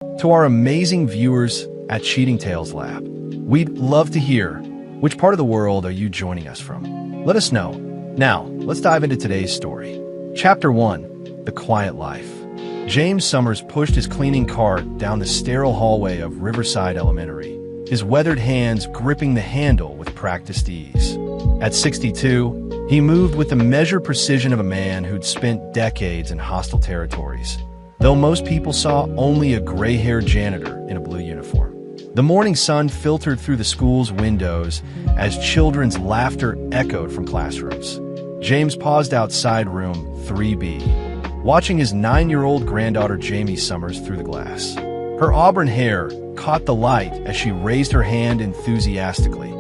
To our amazing viewers at Cheating Tales Lab, we'd love to hear which part of the world are you joining us from. Let us know. Now, let's dive into today's story. Chapter 1, The Quiet Life. James Summers pushed his cleaning cart down the sterile hallway of Riverside Elementary, his weathered hands gripping the handle with practiced ease. At 62, he moved with the measured precision of a man who'd spent decades in hostile territories, though most people saw only a gray-haired janitor in a blue uniform. The morning sun filtered through the school's windows as children's laughter echoed from classrooms. James paused outside room 3B, watching his 9-year-old granddaughter Jamie Summers through the glass. Her auburn hair caught the light as she raised her hand enthusiastically,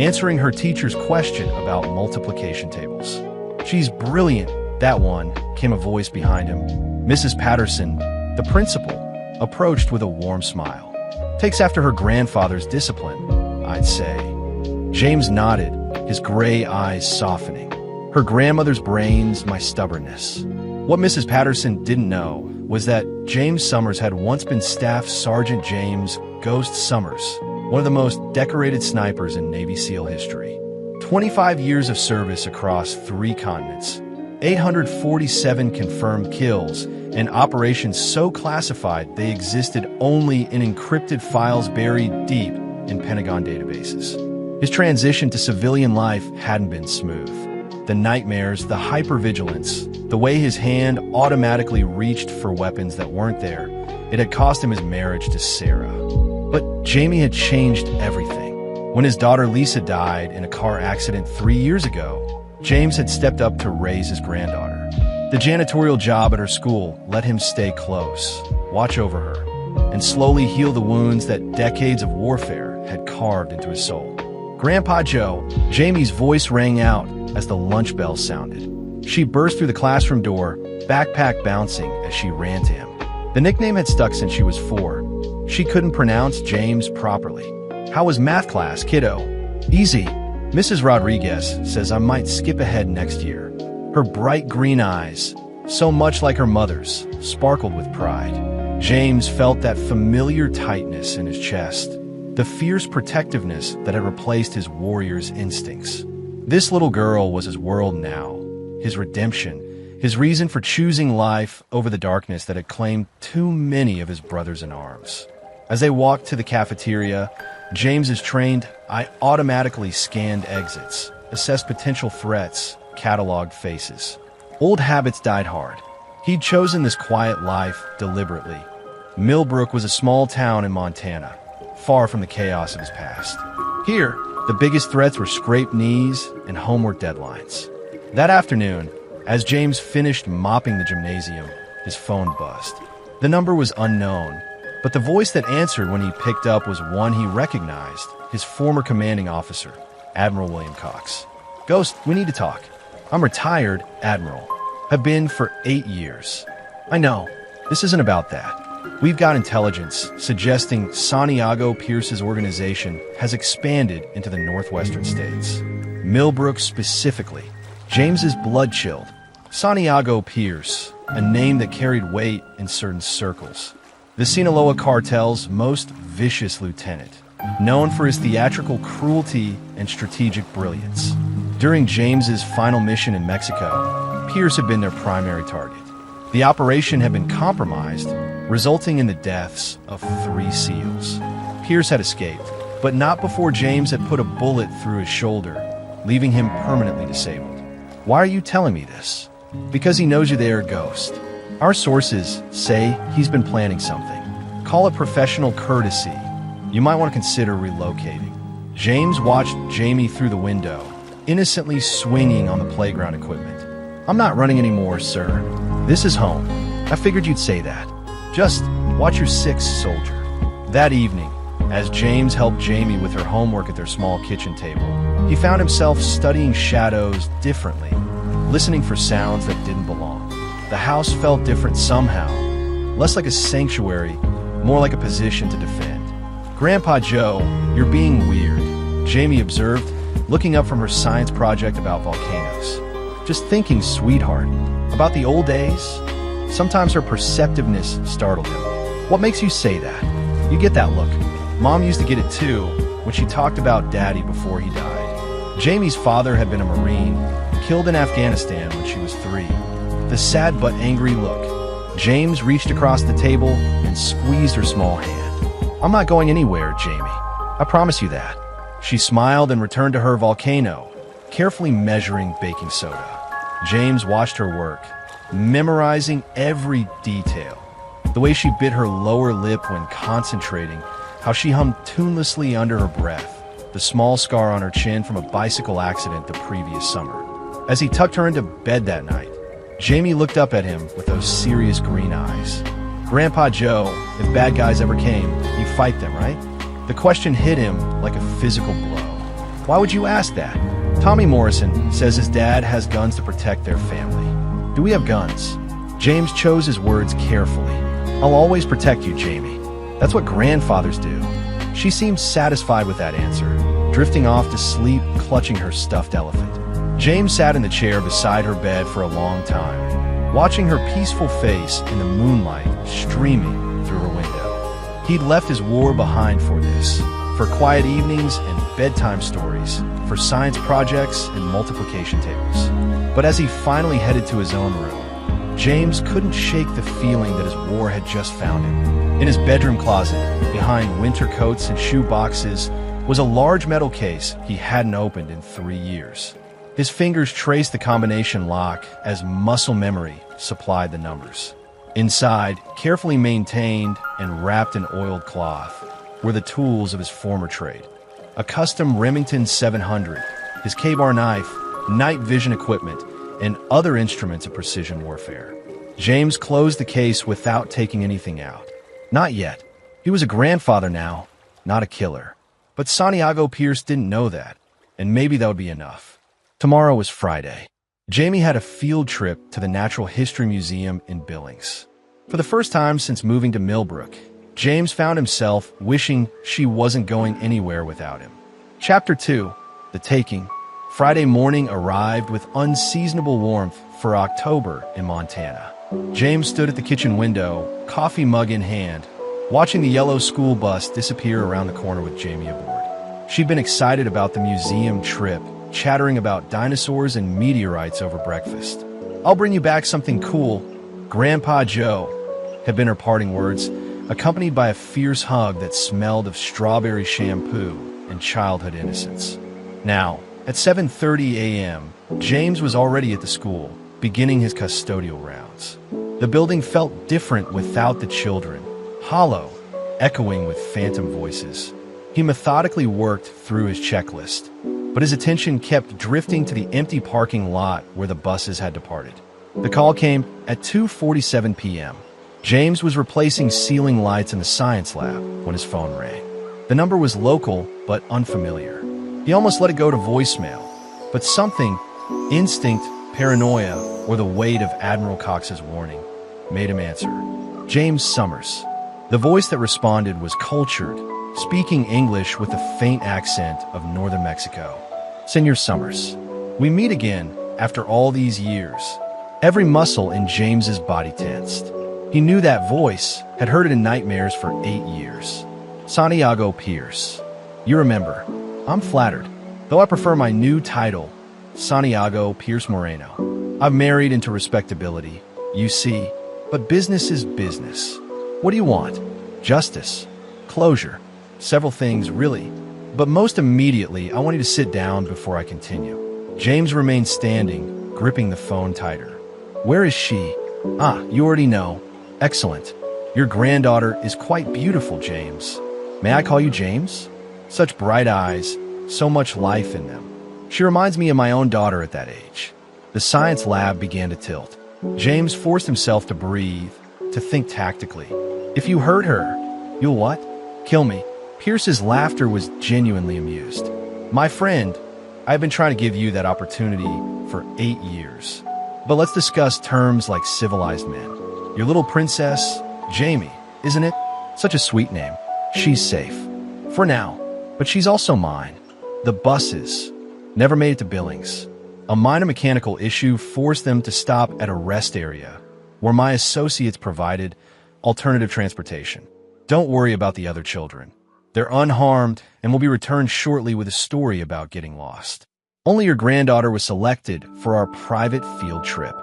answering her teacher's question about multiplication tables. "She's brilliant, that one," came a voice behind him. Mrs. Patterson, the principal, approached with a warm smile. "Takes after her grandfather's discipline, I'd say." James nodded, his gray eyes softening. "Her grandmother's brains, my stubbornness." What Mrs. Patterson didn't know was that James Summers had once been Staff Sergeant James "Ghost" Summers, one of the most decorated snipers in Navy SEAL history. 25 years of service across 3 continents, 847 confirmed kills, and operations so classified they existed only in encrypted files buried deep in Pentagon databases. His transition to civilian life hadn't been smooth. The nightmares, the hypervigilance, the way his hand automatically reached for weapons that weren't there, it had cost him his marriage to Sarah. But Jamie had changed everything. When his daughter Lisa died in a car accident 3 years ago, James had stepped up to raise his granddaughter. The janitorial job at her school let him stay close, watch over her, and slowly heal the wounds that decades of warfare had carved into his soul. "Grandpa Joe," Jamie's voice rang out as the lunch bell sounded. She burst through the classroom door, backpack bouncing as she ran to him. The nickname had stuck since she was 4. She couldn't pronounce James properly. "How was math class, kiddo?" "Easy. Mrs. Rodriguez says I might skip ahead next year." Her bright green eyes, so much like her mother's, sparkled with pride. James felt that familiar tightness in his chest, the fierce protectiveness that had replaced his warrior's instincts. This little girl was his world now, his redemption, his reason for choosing life over the darkness that had claimed too many of his brothers in arms. As they walked to the cafeteria, James's trained eye automatically scanned exits, assessed potential threats, cataloged faces. Old habits died hard. He'd chosen this quiet life deliberately. Millbrook was a small town in Montana, far from the chaos of his past. Here, the biggest threats were scraped knees and homework deadlines. That afternoon, as James finished mopping the gymnasium, his phone buzzed. The number was unknown, but the voice that answered when he picked up was one he recognized, his former commanding officer, Admiral William Cox. "Ghost, we need to talk." "I'm retired, Admiral. Have been for 8 years." "I know. This isn't about that. We've got intelligence suggesting Santiago Pierce's organization has expanded into the northwestern states. Millbrook specifically." James's blood chilled. Santiago Pierce, a name that carried weight in certain circles. The Sinaloa Cartel's most vicious lieutenant, known for his theatrical cruelty and strategic brilliance. During James's final mission in Mexico, Pierce had been their primary target. The operation had been compromised, resulting in the deaths of 3 SEALs. Pierce had escaped, but not before James had put a bullet through his shoulder, leaving him permanently disabled. "Why are you telling me this?" "Because he knows you're there, Ghost. Our sources say he's been planning something. Call it professional courtesy. You might want to consider relocating." James watched Jamie through the window, innocently swinging on the playground equipment. "I'm not running anymore, sir. This is home. I figured you'd say that. Just watch your 6, soldier." That evening, as James helped Jamie with her homework at their small kitchen table, he found himself studying shadows differently, listening for sounds that didn't belong. The house felt different somehow, less like a sanctuary, more like a position to defend. "Grandpa Joe, you're being weird," Jamie observed, looking up from her science project about volcanoes. "Just thinking, sweetheart, about the old days." Sometimes her perceptiveness startled him. What makes you say that? You get that look. Mom used to get it too when she talked about Daddy before he died. Jamie's father had been a Marine, killed in Afghanistan when she was 3. The sad but angry look. James reached across the table and squeezed her small hand. I'm not going anywhere, Jamie. I promise you that. She smiled and returned to her volcano, carefully measuring baking soda. James watched her work, memorizing every detail. The way she bit her lower lip when concentrating, how she hummed tunelessly under her breath, the small scar on her chin from a bicycle accident the previous summer. As he tucked her into bed that night, Jamie looked up at him with those serious green eyes. Grandpa Joe, if bad guys ever came, you fight them, right? The question hit him like a physical blow. Why would you ask that? Tommy Morrison says his dad has guns to protect their family. Do we have guns? James chose his words carefully. I'll always protect you, Jamie. That's what grandfathers do. She seemed satisfied with that answer, drifting off to sleep, clutching her stuffed elephant. James sat in the chair beside her bed for a long time, watching her peaceful face in the moonlight streaming through her window. He'd left his war behind for this, for quiet evenings and bedtime stories, for science projects and multiplication tables. But as he finally headed to his own room, James couldn't shake the feeling that his war had just found him. In his bedroom closet, behind winter coats and shoe boxes, was a large metal case he hadn't opened in 3 years. His fingers traced the combination lock as muscle memory supplied the numbers. Inside, carefully maintained and wrapped in oiled cloth, were the tools of his former trade. A custom Remington 700, his K-bar knife, night vision equipment, and other instruments of precision warfare. James closed the case without taking anything out. Not yet. He was a grandfather now, not a killer. But Santiago Pierce didn't know that, and maybe that would be enough. Tomorrow was Friday. Jamie had a field trip to the Natural History Museum in Billings. For the first time since moving to Millbrook, James found himself wishing she wasn't going anywhere without him. Chapter 2, The Taking. Friday morning arrived with unseasonable warmth for October in Montana. James stood at the kitchen window, coffee mug in hand, watching the yellow school bus disappear around the corner with Jamie aboard. She'd been excited about the museum trip, chattering about dinosaurs and meteorites over breakfast. I'll bring you back something cool, Grandpa Joe, had been her parting words, accompanied by a fierce hug that smelled of strawberry shampoo and childhood innocence. Now, at 7:30 a.m., James was already at the school, beginning his custodial rounds. The building felt different without the children, hollow, echoing with phantom voices. He methodically worked through his checklist, but his attention kept drifting to the empty parking lot where the buses had departed. The call came at 2:47 p.m. James was replacing ceiling lights in the science lab when his phone rang. The number was local but unfamiliar. He almost let it go to voicemail, but something, instinct, paranoia, or the weight of Admiral Cox's warning, made him answer. James Summers. The voice that responded was cultured, speaking English with a faint accent of northern Mexico. Senor Summers, we meet again after all these years. Every muscle in James's body tensed. He knew that voice, had heard it in nightmares for 8 years. Santiago Pierce. You remember. I'm flattered, though I prefer my new title, Santiago Pierce Moreno. I've married into respectability, you see, but business is business. What do you want? Justice. Closure. Several things, really. But most immediately, I want you to sit down before I continue. James remained standing, gripping the phone tighter. Where is she? Ah, you already know. Excellent. Your granddaughter is quite beautiful, James. May I call you James? Such bright eyes, so much life in them. She reminds me of my own daughter at that age. The science lab began to tilt. James forced himself to breathe, to think tactically. If you hurt her, you'll what? Kill me. Pierce's laughter was genuinely amused. My friend, I've been trying to give you that opportunity for 8 years. But let's discuss terms like civilized men. Your little princess, Jamie, isn't it? Such a sweet name. She's safe. For now. But she's also mine. The buses never made it to Billings. A minor mechanical issue forced them to stop at a rest area, where my associates provided alternative transportation. Don't worry about the other children. They're unharmed and will be returned shortly with a story about getting lost. Only your granddaughter was selected for our private field trip.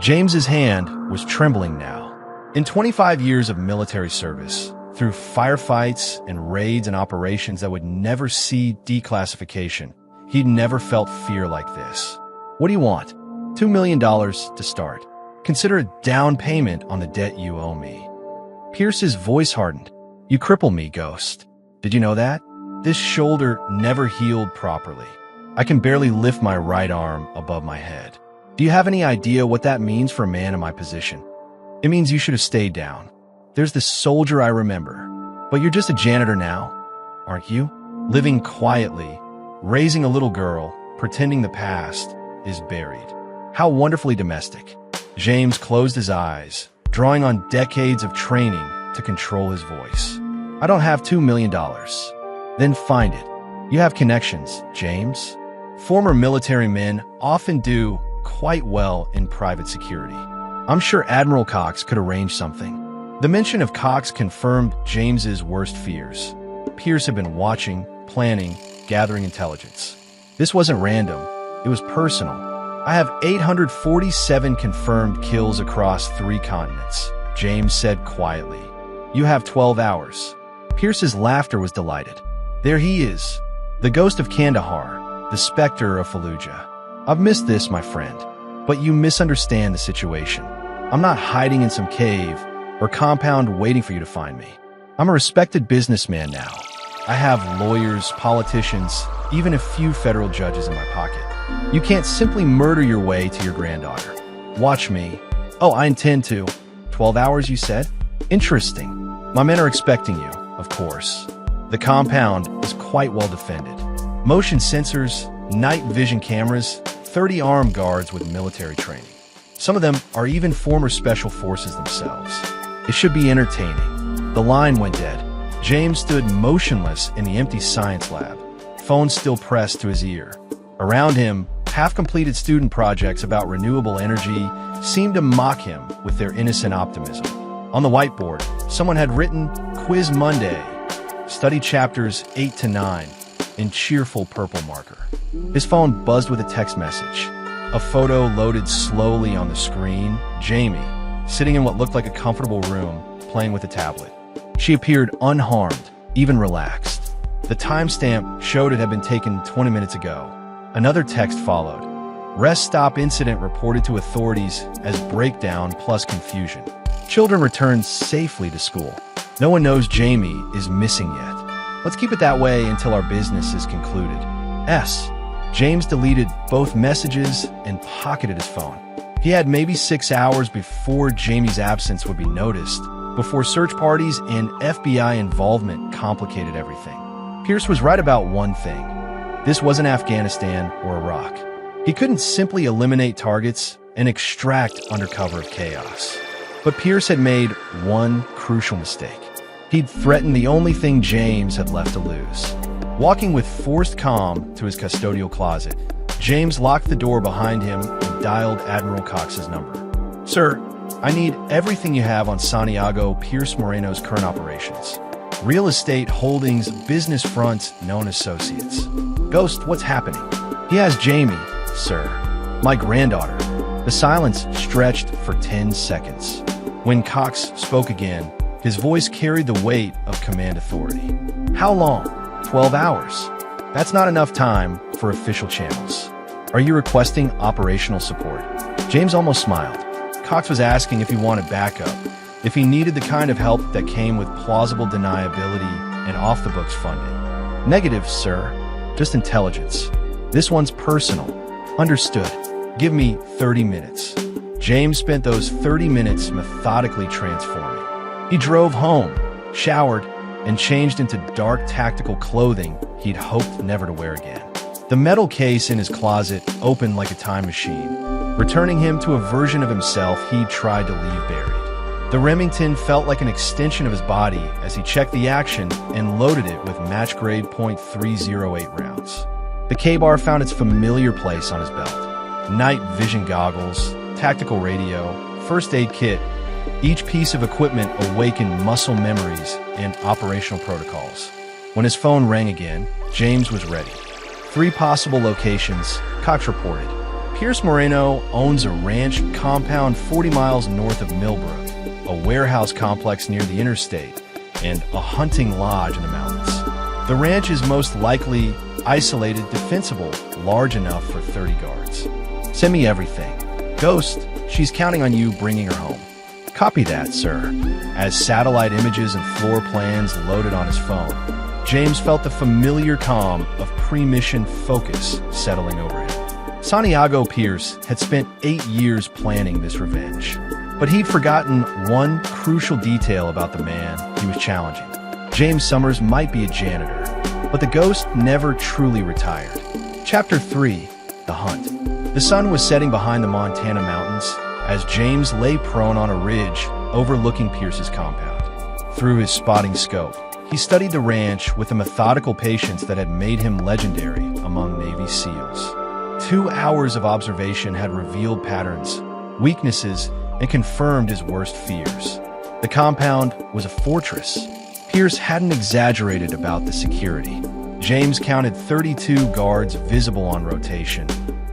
James's hand was trembling now. In 25 years of military service, through firefights and raids and operations that would never see declassification, he'd never felt fear like this. What do you want? $2 million to start. Consider a down payment on the debt you owe me. Pierce's voice hardened. You cripple me, Ghost. Did you know that? This shoulder never healed properly. I can barely lift my right arm above my head. Do you have any idea what that means for a man in my position? It means you should have stayed down. There's the soldier I remember. But you're just a janitor now, aren't you? Living quietly, raising a little girl, pretending the past is buried. How wonderfully domestic. James closed his eyes, drawing on decades of training to control his voice. I don't have $2 million. Then find it. You have connections, James. Former military men often do quite well in private security. I'm sure Admiral Cox could arrange something. The mention of Cox confirmed James's worst fears. Pierce had been watching, planning, gathering intelligence. This wasn't random. It was personal. I have 847 confirmed kills across 3 continents, James said quietly. You have 12 hours. Pierce's laughter was delighted. There he is, the ghost of Kandahar, the specter of Fallujah. I've missed this, my friend, but you misunderstand the situation. I'm not hiding in some cave or compound waiting for you to find me. I'm a respected businessman now. I have lawyers, politicians, even a few federal judges in my pocket. You can't simply murder your way to your granddaughter. Watch me. Oh, I intend to. 12 hours, you said? Interesting. My men are expecting you, of course. The compound is quite well defended. Motion sensors, night vision cameras, 30 armed guards with military training. Some of them are even former special forces themselves. It should be entertaining. The line went dead. James stood motionless in the empty science lab, phone still pressed to his ear. Around him, half-completed student projects about renewable energy seemed to mock him with their innocent optimism. On the whiteboard, someone had written, Quiz Monday, study chapters 8 to 9, in cheerful purple marker. His phone buzzed with a text message. A photo loaded slowly on the screen. Jamie, sitting in what looked like a comfortable room, playing with a tablet. She appeared unharmed, even relaxed. The timestamp showed it had been taken 20 minutes ago. Another text followed. Rest stop incident reported to authorities as breakdown plus confusion. Children returned safely to school. No one knows Jamie is missing yet. Let's keep it that way until our business is concluded. S. James deleted both messages and pocketed his phone. He had maybe 6 hours before Jamie's absence would be noticed, before search parties and FBI involvement complicated everything. Pierce was right about one thing. This wasn't Afghanistan or Iraq. He couldn't simply eliminate targets and extract under cover of chaos. But Pierce had made one crucial mistake. He'd threatened the only thing James had left to lose. Walking with forced calm to his custodial closet, James locked the door behind him and dialed Admiral Cox's number. Sir, I need everything you have on Santiago Pierce Moreno's current operations. Real estate holdings, business fronts, known associates. Ghost, what's happening? He has Jamie, sir. My granddaughter. The silence stretched for 10 seconds. When Cox spoke again, his voice carried the weight of command authority. How long? 12 hours. That's not enough time for official channels. Are you requesting operational support? James almost smiled. Cox was asking if he wanted backup, if he needed the kind of help that came with plausible deniability and off-the-books funding. Negative, sir. Just intelligence. This one's personal. Understood. Give me 30 minutes. James spent those 30 minutes methodically transforming. He drove home, showered, and changed into dark tactical clothing he'd hoped never to wear again. The metal case in his closet opened like a time machine, returning him to a version of himself he'd tried to leave buried. The Remington felt like an extension of his body as he checked the action and loaded it with match-grade .308 rounds. The K-bar found its familiar place on his belt. Night vision goggles, tactical radio, first aid kit, Each piece of equipment awakened muscle memories and operational protocols. When his phone rang again, James was ready. 3 possible locations, Cox reported. Pierce Moreno owns a ranch compound 40 miles north of Millbrook, a warehouse complex near the interstate, and a hunting lodge in the mountains. The ranch is most likely isolated, defensible, large enough for 30 guards. Send me everything. Ghost, she's counting on you bringing her home. Copy that, sir. As satellite images and floor plans loaded on his phone, James felt the familiar calm of pre-mission focus settling over him. Santiago Pierce had spent 8 years planning this revenge, but he'd forgotten one crucial detail about the man he was challenging. James Summers might be a janitor, but the ghost never truly retired. Chapter 3, The Hunt. The sun was setting behind the Montana mountains as James lay prone on a ridge overlooking Pierce's compound. Through his spotting scope, he studied the ranch with a methodical patience that had made him legendary among Navy SEALs. 2 hours of observation had revealed patterns, weaknesses, and confirmed his worst fears. The compound was a fortress. Pierce hadn't exaggerated about the security. James counted 32 guards visible on rotation,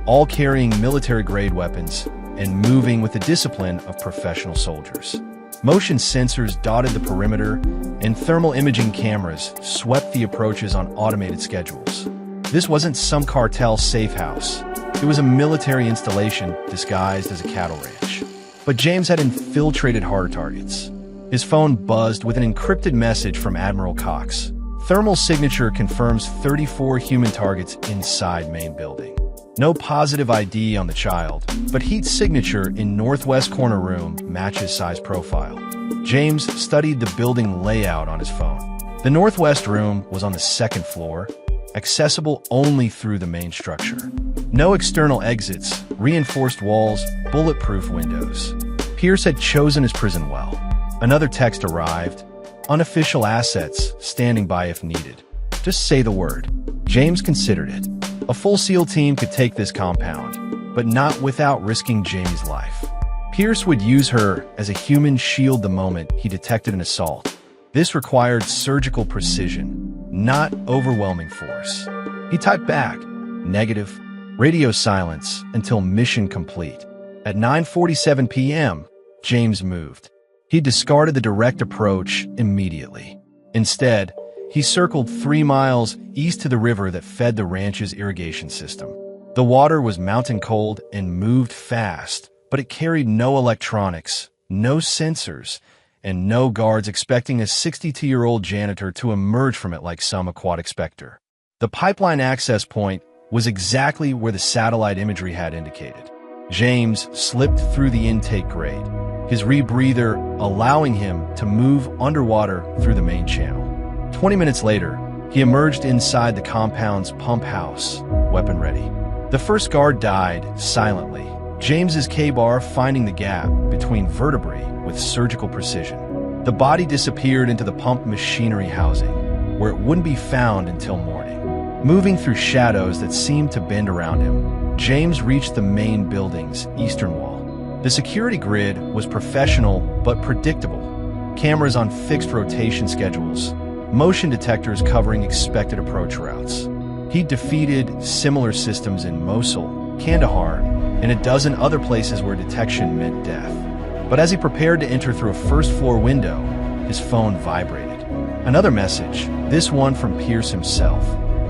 all carrying military-grade weapons and moving with the discipline of professional soldiers. Motion sensors dotted the perimeter, and thermal imaging cameras swept the approaches on automated schedules. This wasn't some cartel safe house. It was a military installation disguised as a cattle ranch. But James had infiltrated harder targets. His phone buzzed with an encrypted message from Admiral Cox. Thermal signature confirms 34 human targets inside main building. No positive ID on the child, but heat signature in northwest corner room matches size profile. James studied the building layout on his phone. The northwest room was on the 2nd floor, accessible only through the main structure. No external exits, reinforced walls, bulletproof windows. Pierce had chosen his prison well. Another text arrived. Unofficial assets, standing by if needed. Just say the word. James considered it. A full SEAL team could take this compound, but not without risking Jamie's life. Pierce would use her as a human shield the moment he detected an assault. This required surgical precision, not overwhelming force. He typed back, negative, radio silence until mission complete. At 9:47 p.m., James moved. He discarded the direct approach immediately. Instead, he circled 3 miles east to the river that fed the ranch's irrigation system. The water was mountain cold and moved fast, but it carried no electronics, no sensors, and no guards expecting a 62-year-old janitor to emerge from it like some aquatic specter. The pipeline access point was exactly where the satellite imagery had indicated. James slipped through the intake grate, his rebreather allowing him to move underwater through the main channel. 20 minutes later, he emerged inside the compound's pump house, weapon ready. The first guard died silently, James's K-bar finding the gap between vertebrae with surgical precision. The body disappeared into the pump machinery housing, where it wouldn't be found until morning. Moving through shadows that seemed to bend around him, James reached the main building's eastern wall. The security grid was professional but predictable. Cameras on fixed rotation schedules, motion detectors covering expected approach routes. He defeated similar systems in Mosul, Kandahar, and a dozen other places where detection meant death. But as he prepared to enter through a first-floor window, his phone vibrated. Another message, this one from Pierce himself.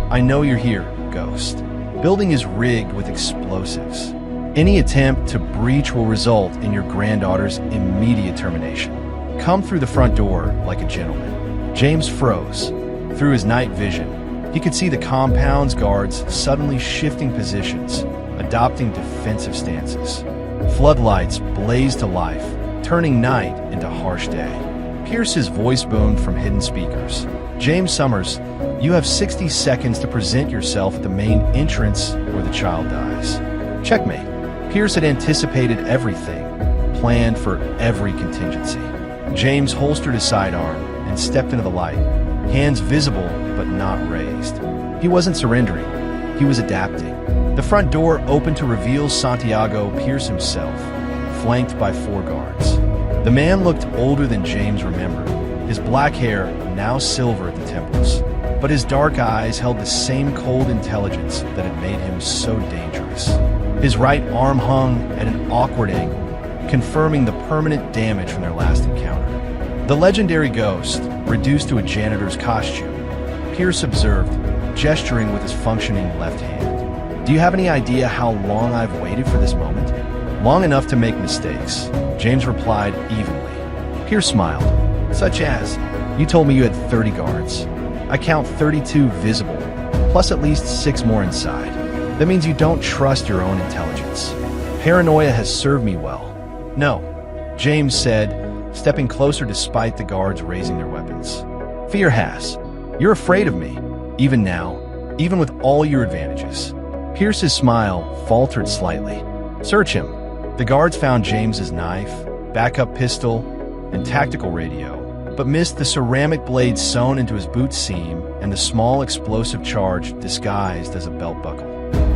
I know you're here, Ghost. Building is rigged with explosives. Any attempt to breach will result in your granddaughter's immediate termination. Come through the front door like a gentleman. James froze. Through his night vision, he could see the compound's guards suddenly shifting positions, adopting defensive stances. Floodlights blazed to life, turning night into harsh day. Pierce's voice boomed from hidden speakers. James Summers, you have 60 seconds to present yourself at the main entrance or the child dies. Checkmate. Pierce had anticipated everything, planned for every contingency. James holstered his sidearm and stepped into the light, hands visible but not raised. He wasn't surrendering, he was adapting. The front door opened to reveal Santiago Pierce himself, flanked by 4 guards. The man looked older than James remembered, his black hair now silver at the temples. But his dark eyes held the same cold intelligence that had made him so dangerous. His right arm hung at an awkward angle, confirming the permanent damage from their last encounter. The legendary ghost, reduced to a janitor's costume, Pierce observed, gesturing with his functioning left hand. "Do you have any idea how long I've waited for this moment?" "Long enough to make mistakes," James replied evenly. Pierce smiled. "Such as, you told me you had 30 guards. I count 32 visible, plus at least 6 more inside. That means you don't trust your own intelligence. Paranoia has served me well." "No," James said, stepping closer despite the guards raising their weapons. "Fear has. You're afraid of me, even now, even with all your advantages." Pierce's smile faltered slightly. "Search him." The guards found James's knife, backup pistol, and tactical radio, but missed the ceramic blade sewn into his boot seam and the small explosive charge disguised as a belt buckle.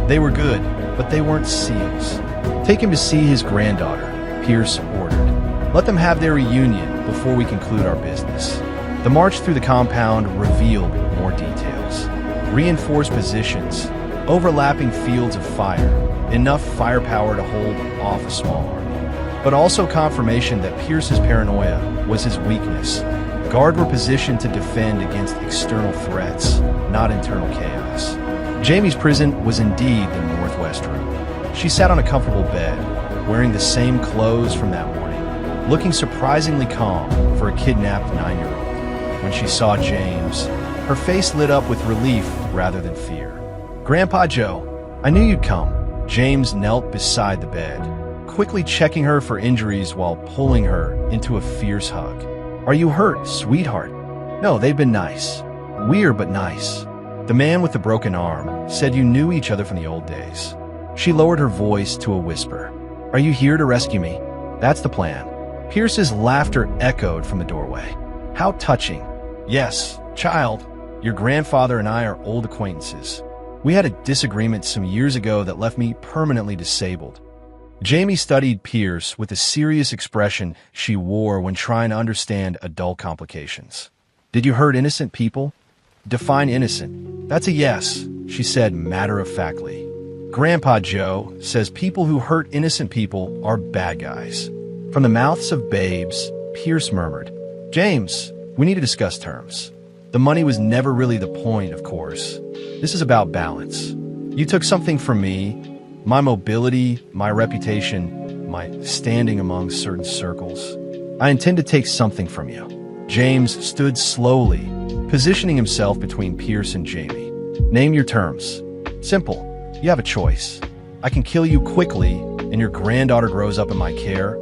They were good, but they weren't SEALs. "Take him to see his granddaughter," Pierce ordered. "Let them have their reunion before we conclude our business." The march through the compound revealed more details. Reinforced positions, overlapping fields of fire, enough firepower to hold off a small army. But also confirmation that Pierce's paranoia was his weakness. Guards were positioned to defend against external threats, not internal chaos. Jamie's prison was indeed the northwest room. She sat on a comfortable bed, wearing the same clothes from that morning, looking surprisingly calm for a kidnapped 9-year-old. When she saw James, her face lit up with relief rather than fear. "Grandpa Joe, I knew you'd come." James knelt beside the bed, quickly checking her for injuries while pulling her into a fierce hug. "Are you hurt, sweetheart?" "No, they've been nice. Weird, but nice." The man with the broken arm said you knew each other from the old days. She lowered her voice to a whisper. "Are you here to rescue me?" "That's the plan." Pierce's laughter echoed from the doorway. "How touching." "Yes, child. Your grandfather and I are old acquaintances. We had a disagreement some years ago that left me permanently disabled." Jamie studied Pierce with the serious expression she wore when trying to understand adult complications. "Did you hurt innocent people?" "Define innocent." "That's a yes," she said matter-of-factly. "Grandpa Joe says people who hurt innocent people are bad guys." From the mouths of babes, Pierce murmured, "James, we need to discuss terms. The money was never really the point, of course. This is about balance. You took something from me, my mobility, my reputation, my standing among certain circles. I intend to take something from you." James stood slowly, positioning himself between Pierce and Jamie. "Name your terms." "Simple. You have a choice. I can kill you quickly, and your granddaughter grows up in my care,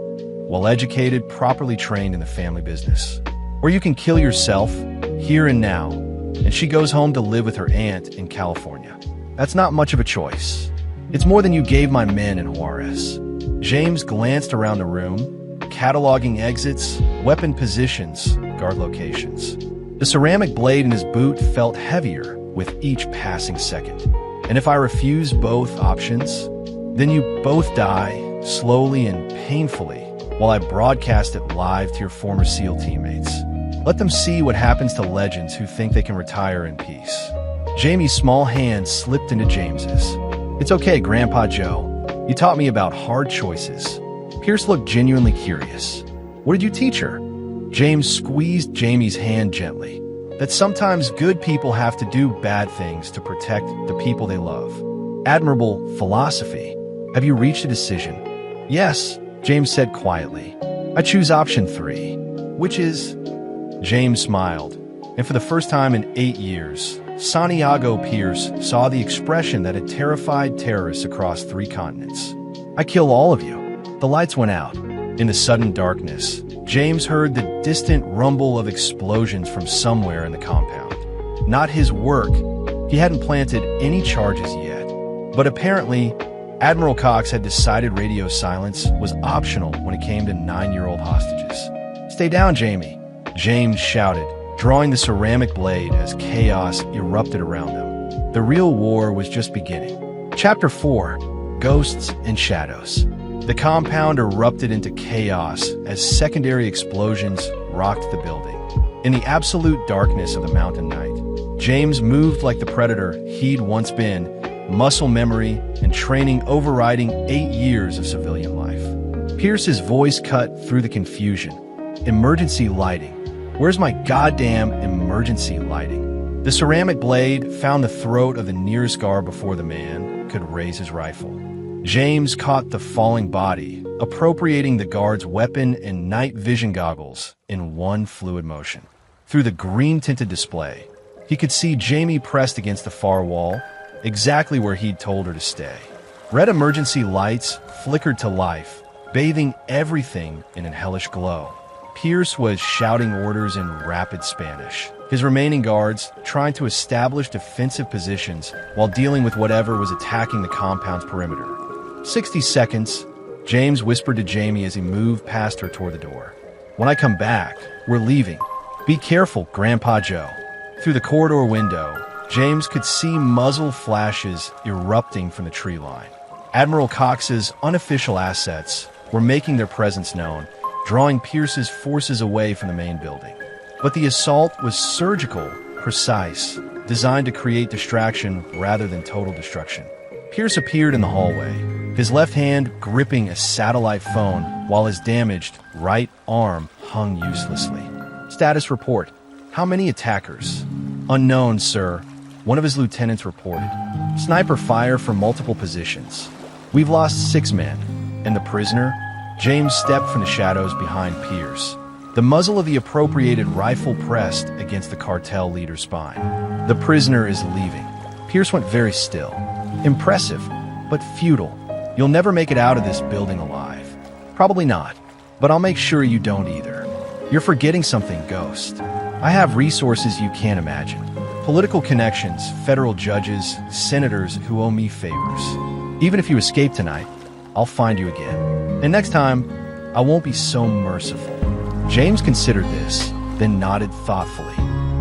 well-educated, properly trained in the family business. Or you can kill yourself, here and now, and she goes home to live with her aunt in California. That's not much of a choice. It's more than you gave my men in Juarez." James glanced around the room, cataloging exits, weapon positions, guard locations. The ceramic blade in his boot felt heavier with each passing second. "And if I refuse both options, then you both die, slowly and painfully, while I broadcast it live to your former SEAL teammates. Let them see what happens to legends who think they can retire in peace." Jamie's small hand slipped into James's. "It's okay, Grandpa Joe. You taught me about hard choices." Pierce looked genuinely curious. "What did you teach her?" James squeezed Jamie's hand gently. "That sometimes good people have to do bad things to protect the people they love." "Admirable philosophy. Have you reached a decision?" "Yes," James said quietly. "I choose option 3. Which is?" James smiled, and for the first time in 8 years, Santiago Pierce saw the expression that had terrified terrorists across 3 continents. "I kill all of you." The lights went out. In the sudden darkness, James heard the distant rumble of explosions from somewhere in the compound. Not his work. He hadn't planted any charges yet. But apparently, Admiral Cox had decided radio silence was optional when it came to 9-year-old hostages. "Stay down, Jamie," James shouted, drawing the ceramic blade as chaos erupted around them. The real war was just beginning. Chapter 4: Ghosts and Shadows. The compound erupted into chaos as secondary explosions rocked the building. In the absolute darkness of the mountain night, James moved like the predator he'd once been, muscle memory and training overriding 8 years of civilian life. Pierce's voice cut through the confusion. Emergency lighting. Where's my goddamn emergency lighting? The ceramic blade found the throat of the nearest guard before the man could raise his rifle. James caught the falling body, appropriating the guard's weapon and night vision goggles in one fluid motion. Through the green-tinted display, he could see Jamie pressed against the far wall, exactly where he'd told her to stay. Red emergency lights flickered to life, bathing everything in a hellish glow. Pierce was shouting orders in rapid Spanish, his remaining guards trying to establish defensive positions while dealing with whatever was attacking the compound's perimeter. 60 seconds, James whispered to Jamie as he moved past her toward the door. When I come back, we're leaving. Be careful, Grandpa Joe. Through the corridor window, James could see muzzle flashes erupting from the tree line. Admiral Cox's unofficial assets were making their presence known, drawing Pierce's forces away from the main building. But the assault was surgical, precise, designed to create distraction rather than total destruction. Pierce appeared in the hallway, his left hand gripping a satellite phone while his damaged right arm hung uselessly. Status report. How many attackers? Unknown, sir. One of his lieutenants reported. Sniper fire from multiple positions. We've lost 6 men. And the prisoner? James stepped from the shadows behind Pierce, the muzzle of the appropriated rifle pressed against the cartel leader's spine. The prisoner is leaving. Pierce went very still. Impressive, but futile. You'll never make it out of this building alive. Probably not, but I'll make sure you don't either. You're forgetting something, Ghost. I have resources you can't imagine. Political connections, federal judges, senators who owe me favors. Even if you escape tonight, I'll find you again. And next time, I won't be so merciful. James considered this, then nodded thoughtfully.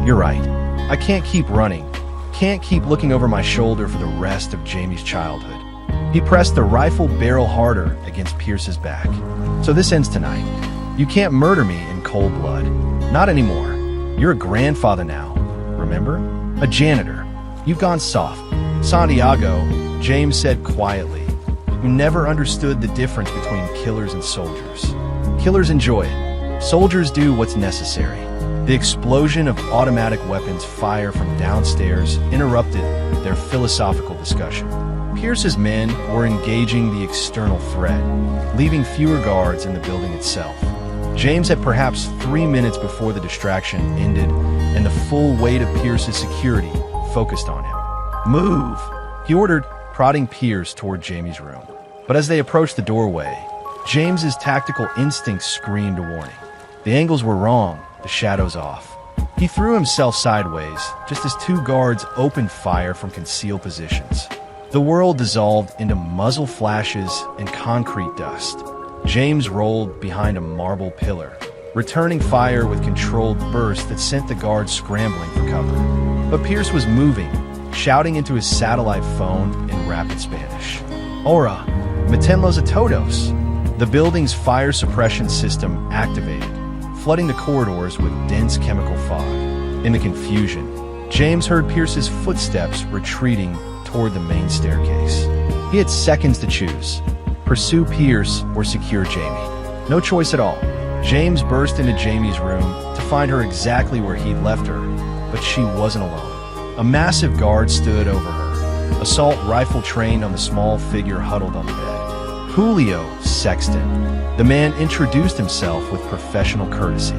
You're right. I can't keep running. Can't keep looking over my shoulder for the rest of Jamie's childhood. He pressed the rifle barrel harder against Pierce's back. So this ends tonight. You can't murder me in cold blood. Not anymore. You're a grandfather now. Remember? A janitor. You've gone soft. Santiago, James said quietly, who never understood the difference between killers and soldiers. Killers enjoy it. Soldiers do what's necessary. The explosion of automatic weapons fire from downstairs interrupted their philosophical discussion. Pierce's men were engaging the external threat, leaving fewer guards in the building itself. James had perhaps 3 minutes before the distraction ended and the full weight of Pierce's security focused on him. Move, he ordered, prodding Pierce toward Jamie's room. But as they approached the doorway, James's tactical instincts screamed a warning. The angles were wrong, the shadows off. He threw himself sideways, just as 2 guards opened fire from concealed positions. The world dissolved into muzzle flashes and concrete dust. James rolled behind a marble pillar, returning fire with controlled bursts that sent the guards scrambling for cover. But Pierce was moving, shouting into his satellite phone in rapid Spanish. Ora, metenlos a todos. The building's fire suppression system activated, flooding the corridors with dense chemical fog. In the confusion, James heard Pierce's footsteps retreating toward the main staircase. He had seconds to choose. Pursue Pierce or secure Jamie. No choice at all. James burst into Jamie's room to find her exactly where he'd left her, but she wasn't alone. A massive guard stood over her, assault rifle trained on the small figure huddled on the bed. Julio Sexton. The man introduced himself with professional courtesy.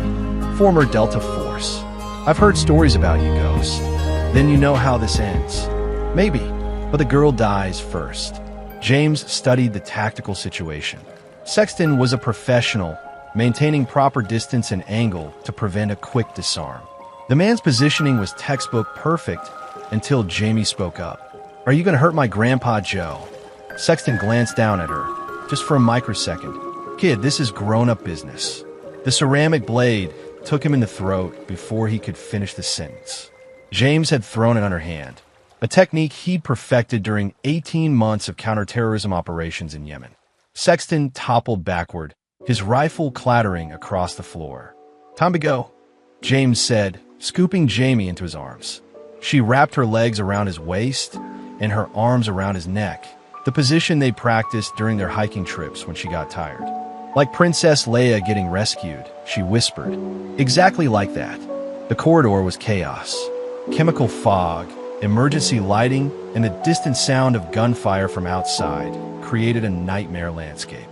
Former Delta Force. I've heard stories about you, Ghost. Then you know how this ends. Maybe, but the girl dies first. James studied the tactical situation. Sexton was a professional, maintaining proper distance and angle to prevent a quick disarm. The man's positioning was textbook perfect until Jamie spoke up. Are you going to hurt my Grandpa Joe? Sexton glanced down at her, just for a microsecond. Kid, this is grown-up business. The ceramic blade took him in the throat before he could finish the sentence. James had thrown it on her hand, a technique he'd perfected during 18 months of counterterrorism operations in Yemen. Sexton toppled backward, his rifle clattering across the floor. "Time to go," James said, scooping Jamie into his arms. She wrapped her legs around his waist and her arms around his neck, the position they practiced during their hiking trips when she got tired. "Like Princess Leia getting rescued," she whispered. Exactly like that. The corridor was chaos. Chemical fog, emergency lighting, and the distant sound of gunfire from outside created a nightmare landscape.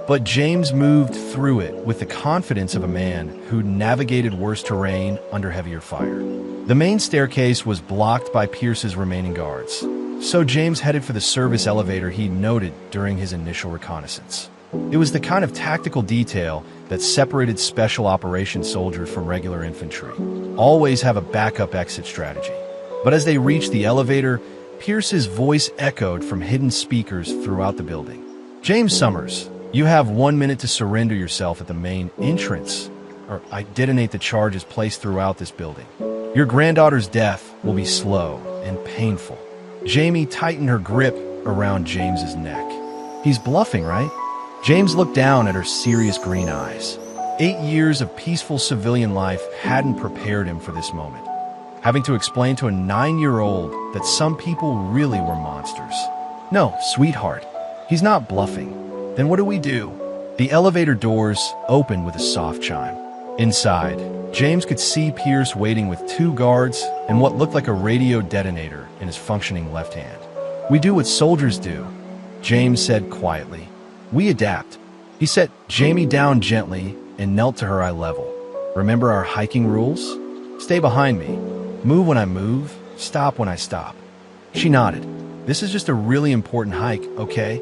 But James moved through it with the confidence of a man who navigated worse terrain under heavier fire. The main staircase was blocked by Pierce's remaining guards, so James headed for the service elevator he noted during his initial reconnaissance. It was the kind of tactical detail that separated special operations soldiers from regular infantry. Always have a backup exit strategy. But as they reached the elevator, Pierce's voice echoed from hidden speakers throughout the building. "James Summers, you have 1 minute to surrender yourself at the main entrance, or I detonate the charges placed throughout this building. Your granddaughter's death will be slow and painful." Jamie tightened her grip around James's neck. "He's bluffing, right?" James looked down at her serious green eyes. 8 years of peaceful civilian life hadn't prepared him for this moment. Having to explain to a 9-year-old that some people really were monsters. "No, sweetheart, he's not bluffing." "Then what do we do?" The elevator doors opened with a soft chime. Inside, James could see Pierce waiting with 2 guards and what looked like a radio detonator in his functioning left hand. "We do what soldiers do," James said quietly. "We adapt." He set Jamie down gently and knelt to her eye level. "Remember our hiking rules? Stay behind me. Move when I move, stop when I stop." She nodded. "This is just a really important hike, okay?"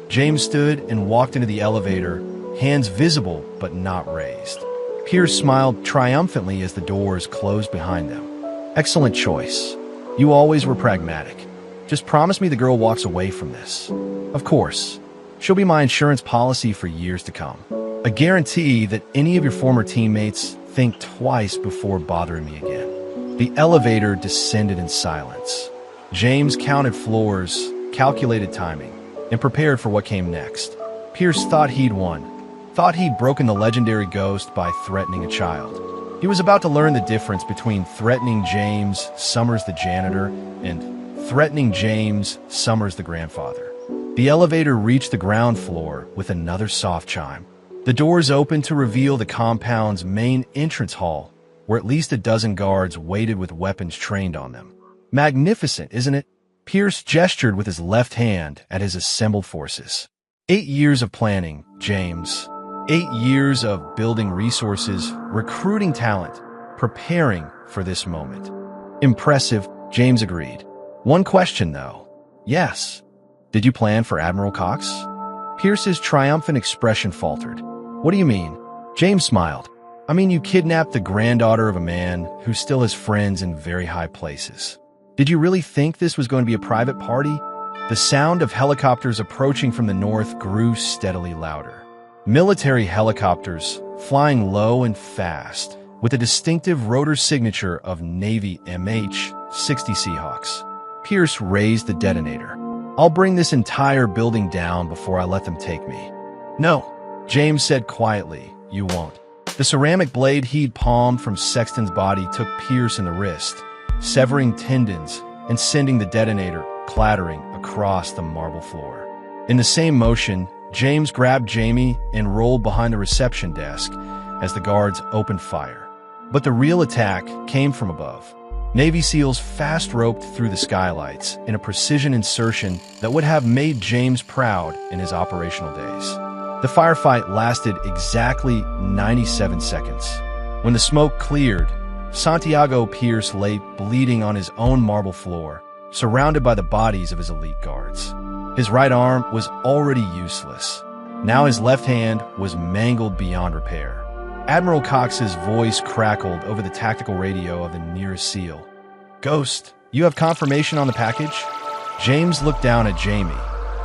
James stood and walked into the elevator, hands visible but not raised. Pierce smiled triumphantly as the doors closed behind them. "Excellent choice. You always were pragmatic. Just promise me the girl walks away from this." "Of course. She'll be my insurance policy for years to come. A guarantee that any of your former teammates think twice before bothering me again." The elevator descended in silence. James counted floors, calculated timing, and prepared for what came next. Pierce thought he'd won. Thought he'd broken the legendary ghost by threatening a child. He was about to learn the difference between threatening James Summers the janitor and threatening James Summers the grandfather. The elevator reached the ground floor with another soft chime. The doors opened to reveal the compound's main entrance hall, where at least a dozen guards waited with weapons trained on them. "Magnificent, isn't it?" Pierce gestured with his left hand at his assembled forces. 8 years of planning, James. 8 years of building resources, recruiting talent, preparing for this moment. "Impressive," James agreed. "One question, though." "Yes." "Did you plan for Admiral Cox?" Pierce's triumphant expression faltered. "What do you mean?" James smiled. "I mean, you kidnapped the granddaughter of a man who still has friends in very high places. Did you really think this was going to be a private party?" The sound of helicopters approaching from the north grew steadily louder. Military helicopters, flying low and fast, with a distinctive rotor signature of Navy MH-60 Seahawks. Pierce raised the detonator. "I'll bring this entire building down before I let them take me." "No," James said quietly, "you won't." The ceramic blade he'd palmed from Sexton's body took Pierce in the wrist, severing tendons and sending the detonator clattering across the marble floor. In the same motion, James grabbed Jamie and rolled behind the reception desk as the guards opened fire. But the real attack came from above. Navy SEALs fast-roped through the skylights in a precision insertion that would have made James proud in his operational days. The firefight lasted exactly 97 seconds. When the smoke cleared, Santiago Pierce lay bleeding on his own marble floor, surrounded by the bodies of his elite guards. His right arm was already useless. Now his left hand was mangled beyond repair. Admiral Cox's voice crackled over the tactical radio of the nearest SEAL. "Ghost, you have confirmation on the package?" James looked down at Jamie,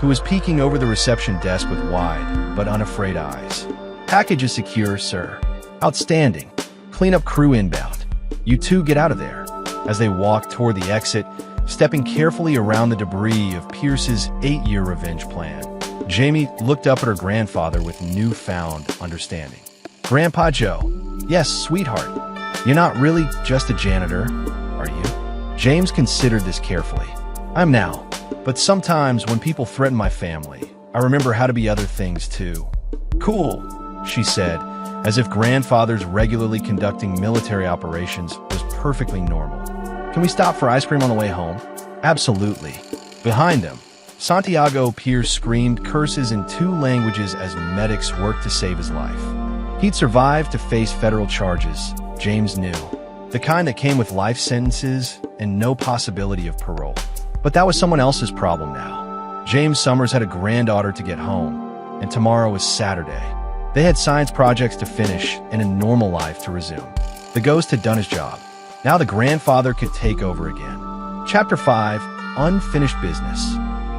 who was peeking over the reception desk with wide but unafraid eyes. "Package is secure, sir." "Outstanding. Cleanup crew inbound. You two get out of there." As they walked toward the exit, stepping carefully around the debris of Pierce's 8-year revenge plan, Jamie looked up at her grandfather with newfound understanding. Grandpa Joe, yes, sweetheart. You're not really just a janitor, are you? James considered this carefully. I'm now, but sometimes when people threaten my family, I remember how to be other things too. Cool, she said, as if grandfathers regularly conducting military operations was perfectly normal. Can we stop for ice cream on the way home? Absolutely. Behind them, Santiago Pierce screamed curses in 2 languages as medics worked to save his life. He'd survived to face federal charges, James knew, the kind that came with life sentences and no possibility of parole. But that was someone else's problem now. James Summers had a granddaughter to get home, and tomorrow was Saturday. They had science projects to finish and a normal life to resume. The ghost had done his job. Now the grandfather could take over again. Chapter 5, Unfinished Business.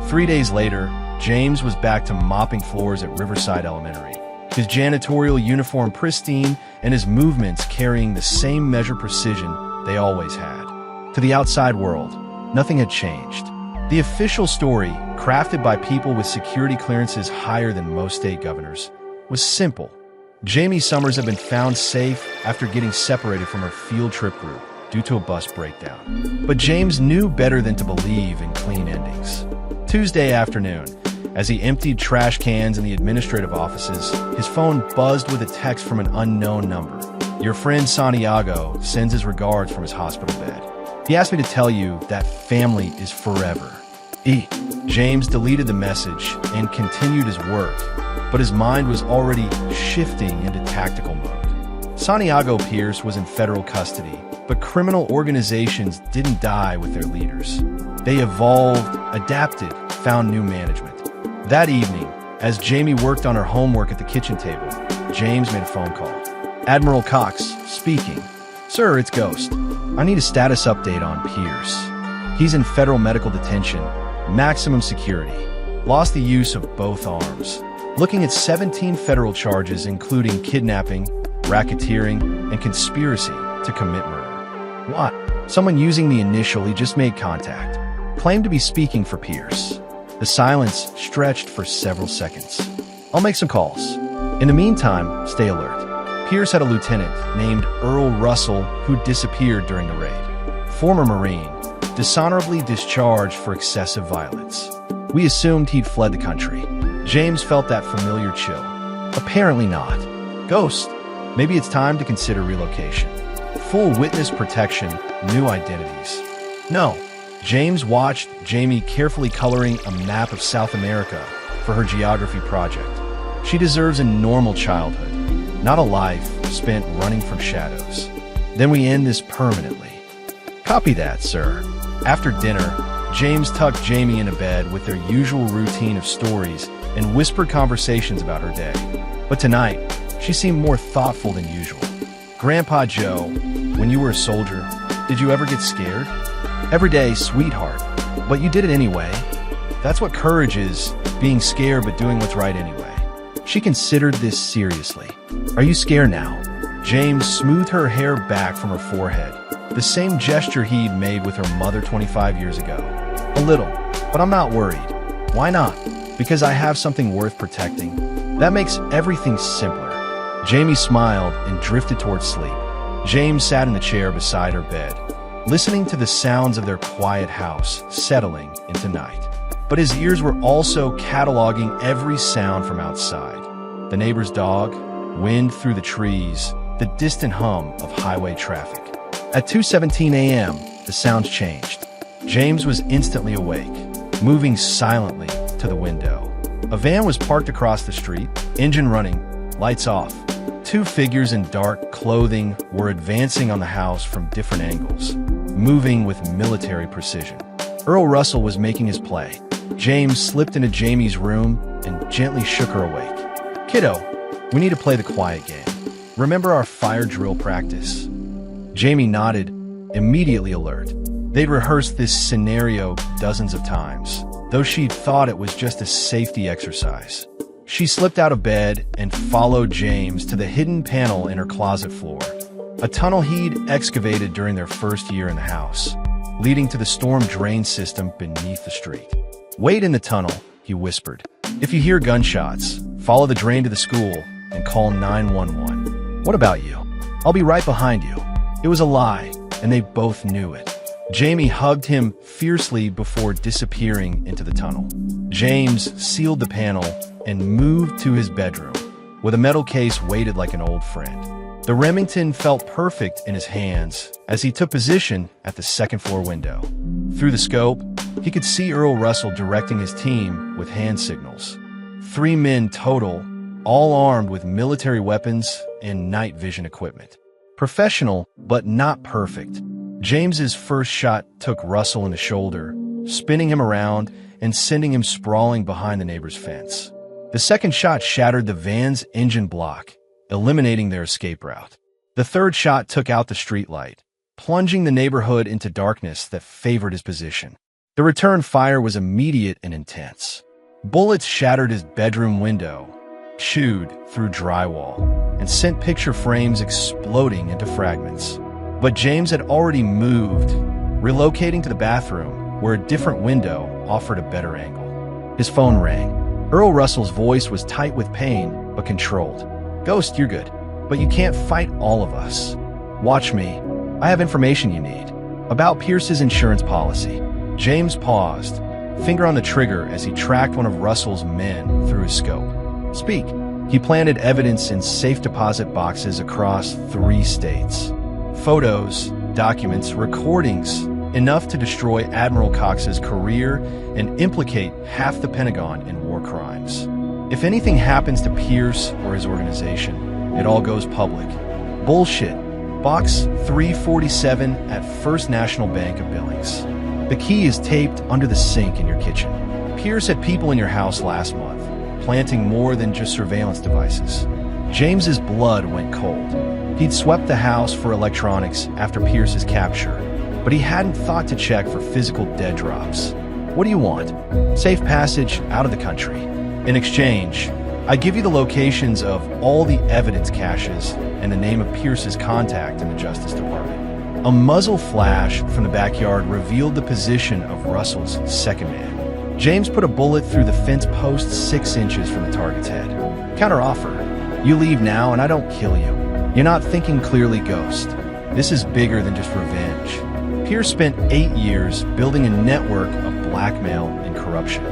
3 days later, James was back to mopping floors at Riverside Elementary, his janitorial uniform pristine and his movements carrying the same measured precision they always had. To the outside world, nothing had changed. The official story, crafted by people with security clearances higher than most state governors, was simple. Jamie Summers had been found safe after getting separated from her field trip group due to a bus breakdown. But James knew better than to believe in clean endings. Tuesday afternoon, as he emptied trash cans in the administrative offices, his phone buzzed with a text from an unknown number. Your friend Santiago sends his regards from his hospital bed. He asked me to tell you that family is forever. James deleted the message and continued his work, but his mind was already shifting into tactical mode. Santiago Pierce was in federal custody, but criminal organizations didn't die with their leaders. They evolved, adapted, found new management. That evening, as Jamie worked on her homework at the kitchen table, James made a phone call. Admiral Cox, speaking. Sir, it's Ghost. I need a status update on Pierce. He's in federal medical detention, maximum security, lost the use of both arms. Looking at 17 federal charges including kidnapping, racketeering, and conspiracy to commit murder. What? Someone using the initial he just made contact. Claimed to be speaking for Pierce. The silence stretched for several seconds. I'll make some calls. In the meantime, stay alert. Pierce had a lieutenant named Earl Russell who disappeared during the raid. Former Marine, dishonorably discharged for excessive violence. We assumed he'd fled the country. James felt that familiar chill. Apparently not. Ghost, maybe it's time to consider relocation. Full witness protection, new identities. No. James watched Jamie carefully coloring a map of South America for her geography project. She deserves a normal childhood, not a life spent running from shadows. Then we end this permanently. Copy that, sir. After dinner, James tucked Jamie into bed with their usual routine of stories and whispered conversations about her day. But tonight, she seemed more thoughtful than usual. Grandpa Joe, when you were a soldier, did you ever get scared? Every day, sweetheart, but you did it anyway. That's what courage is, being scared but doing what's right anyway. She considered this seriously. Are you scared now? James smoothed her hair back from her forehead, the same gesture he'd made with her mother 25 years ago. A little, but I'm not worried. Why not? Because I have something worth protecting. That makes everything simpler. Jamie smiled and drifted towards sleep. James sat in the chair beside her bed, listening to the sounds of their quiet house settling into night. But his ears were also cataloging every sound from outside. The neighbor's dog, wind through the trees, the distant hum of highway traffic. At 2:17 a.m., the sounds changed. James was instantly awake, moving silently to the window. A van was parked across the street, engine running, lights off. Two figures in dark clothing were advancing on the house from different angles, moving with military precision. Earl Russell was making his play. James slipped into Jamie's room and gently shook her awake. Kiddo, we need to play the quiet game. Remember our fire drill practice? Jamie nodded, immediately alert. They'd rehearsed this scenario dozens of times, though she'd thought it was just a safety exercise. She slipped out of bed and followed James to the hidden panel in her closet floor, a tunnel he'd excavated during their first year in the house, leading to the storm drain system beneath the street. Wait in the tunnel, he whispered. If you hear gunshots, follow the drain to the school and call 911. What about you? I'll be right behind you. It was a lie, and they both knew it. Jamie hugged him fiercely before disappearing into the tunnel. James sealed the panel and moved to his bedroom, with a metal case weighted like an old friend. The Remington felt perfect in his hands as he took position at the second-floor window. Through the scope, he could see Earl Russell directing his team with hand signals. 3 men total, all armed with military weapons and night vision equipment. Professional, but not perfect. James's first shot took Russell in the shoulder, spinning him around and sending him sprawling behind the neighbor's fence. The second shot shattered the van's engine block, eliminating their escape route. The third shot took out the streetlight, plunging the neighborhood into darkness that favored his position. The return fire was immediate and intense. Bullets shattered his bedroom window, chewed through drywall, and sent picture frames exploding into fragments. But James had already moved, relocating to the bathroom, where a different window offered a better angle. His phone rang. Earl Russell's voice was tight with pain, but controlled. "Ghost, you're good, but you can't fight all of us. Watch me. I have information you need. About Pierce's insurance policy." James paused, finger on the trigger as he tracked one of Russell's men through his scope. "Speak." He planted evidence in safe deposit boxes across 3 states. Photos, documents, recordings, enough to destroy Admiral Cox's career and implicate half the Pentagon in war crimes. If anything happens to Pierce or his organization, it all goes public. Bullshit. Box 347 at First National Bank of Billings. The key is taped under the sink in your kitchen. Pierce had people in your house last month, planting more than just surveillance devices. James's blood went cold. He'd swept the house for electronics after Pierce's capture, but he hadn't thought to check for physical dead drops. "What do you want?" "Safe passage out of the country. In exchange, I give you the locations of all the evidence caches and the name of Pierce's contact in the Justice Department." A muzzle flash from the backyard revealed the position of Russell's second man. James put a bullet through the fence post 6 inches from the target's head. "Counteroffer. You leave now and I don't kill you. You're not thinking clearly, Ghost. This is bigger than just revenge." Pierce spent 8 years building a network of blackmail and corruption.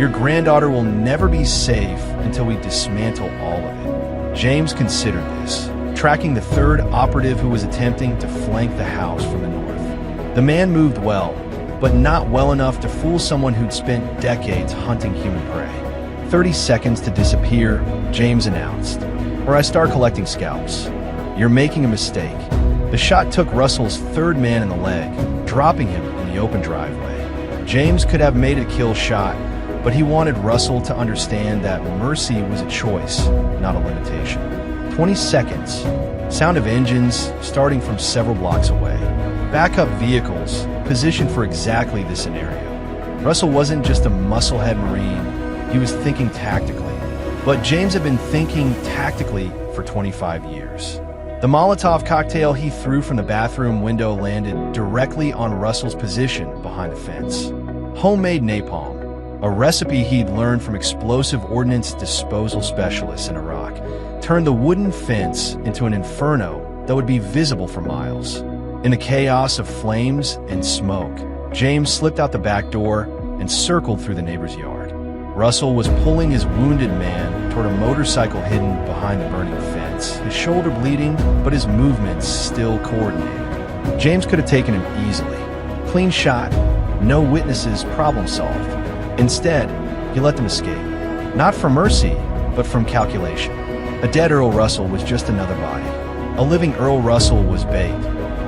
Your granddaughter will never be safe until we dismantle all of it. James considered this, tracking the third operative who was attempting to flank the house from the north. The man moved well, but not well enough to fool someone who'd spent decades hunting human prey. 30 seconds to disappear, James announced, or I start collecting scalps. You're making a mistake. The shot took Russell's third man in the leg, dropping him in the open driveway. James could have made a kill shot, but he wanted Russell to understand that mercy was a choice, not a limitation. 20 seconds. Sound of engines starting from several blocks away. Backup vehicles positioned for exactly this scenario. Russell wasn't just a musclehead Marine, he was thinking tactically. But James had been thinking tactically for 25 years. The Molotov cocktail he threw from the bathroom window landed directly on Russell's position behind the fence. Homemade napalm, a recipe he'd learned from explosive ordnance disposal specialists in Iraq, turned the wooden fence into an inferno that would be visible for miles. In the chaos of flames and smoke, James slipped out the back door and circled through the neighbor's yard. Russell was pulling his wounded man toward a motorcycle hidden behind the burning fence, his shoulder bleeding, but his movements still coordinated. James could have taken him easily. Clean shot, no witnesses, problem solved. Instead, he let them escape. Not from mercy, but from calculation. A dead Earl Russell was just another body. A living Earl Russell was bait,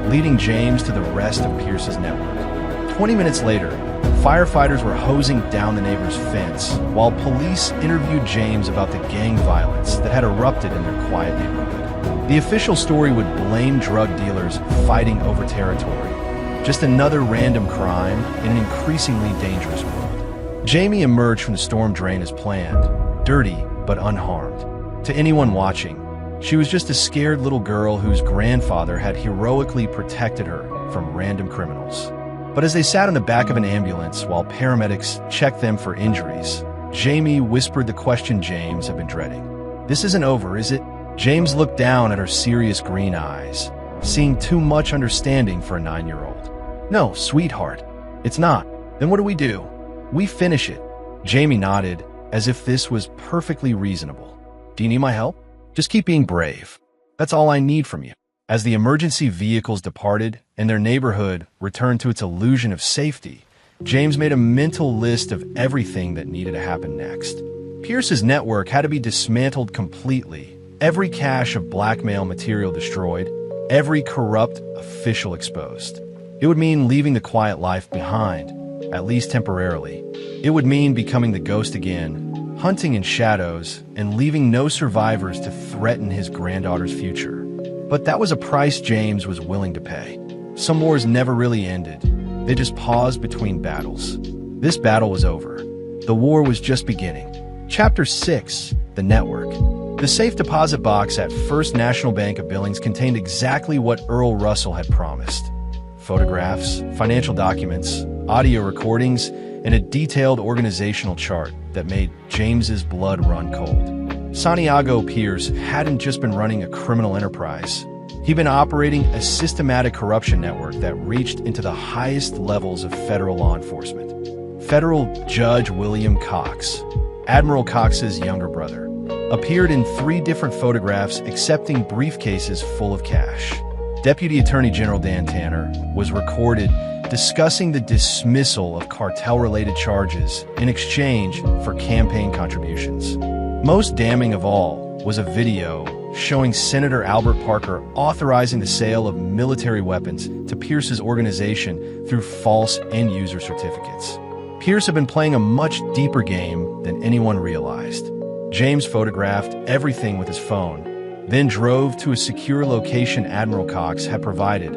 leading James to the rest of Pierce's network. 20 minutes later, firefighters were hosing down the neighbor's fence while police interviewed James about the gang violence that had erupted in their quiet neighborhood. The official story would blame drug dealers fighting over territory. Just another random crime in an increasingly dangerous world. Jamie emerged from the storm drain as planned, dirty but unharmed. To anyone watching, she was just a scared little girl whose grandfather had heroically protected her from random criminals. But as they sat in the back of an ambulance while paramedics checked them for injuries, Jamie whispered the question James had been dreading. "This isn't over, is it?" James looked down at her serious green eyes, seeing too much understanding for a 9-year-old. "No, sweetheart, it's not." "Then what do we do?" "We finish it." Jamie nodded, as if this was perfectly reasonable. "Do you need my help?" "Just keep being brave. That's all I need from you." As the emergency vehicles departed and their neighborhood returned to its illusion of safety, James made a mental list of everything that needed to happen next. Pierce's network had to be dismantled completely, every cache of blackmail material destroyed, every corrupt official exposed. It would mean leaving the quiet life behind, at least temporarily. It would mean becoming the ghost again, hunting in shadows, and leaving no survivors to threaten his granddaughter's future. But that was a price James was willing to pay. Some wars never really ended. They just paused between battles. This battle was over. The war was just beginning. Chapter 6, The Network. The safe deposit box at First National Bank of Billings contained exactly what Earl Russell had promised. Photographs, financial documents, audio recordings, and a detailed organizational chart that made James's blood run cold. Santiago Pierce hadn't just been running a criminal enterprise. He'd been operating a systematic corruption network that reached into the highest levels of federal law enforcement. Federal Judge William Cox, Admiral Cox's younger brother, appeared in 3 different photographs accepting briefcases full of cash. Deputy Attorney General Dan Tanner was recorded discussing the dismissal of cartel-related charges in exchange for campaign contributions. Most damning of all was a video showing Senator Albert Parker authorizing the sale of military weapons to Pierce's organization through false end-user certificates. Pierce had been playing a much deeper game than anyone realized. James photographed everything with his phone, then drove to a secure location Admiral Cox had provided,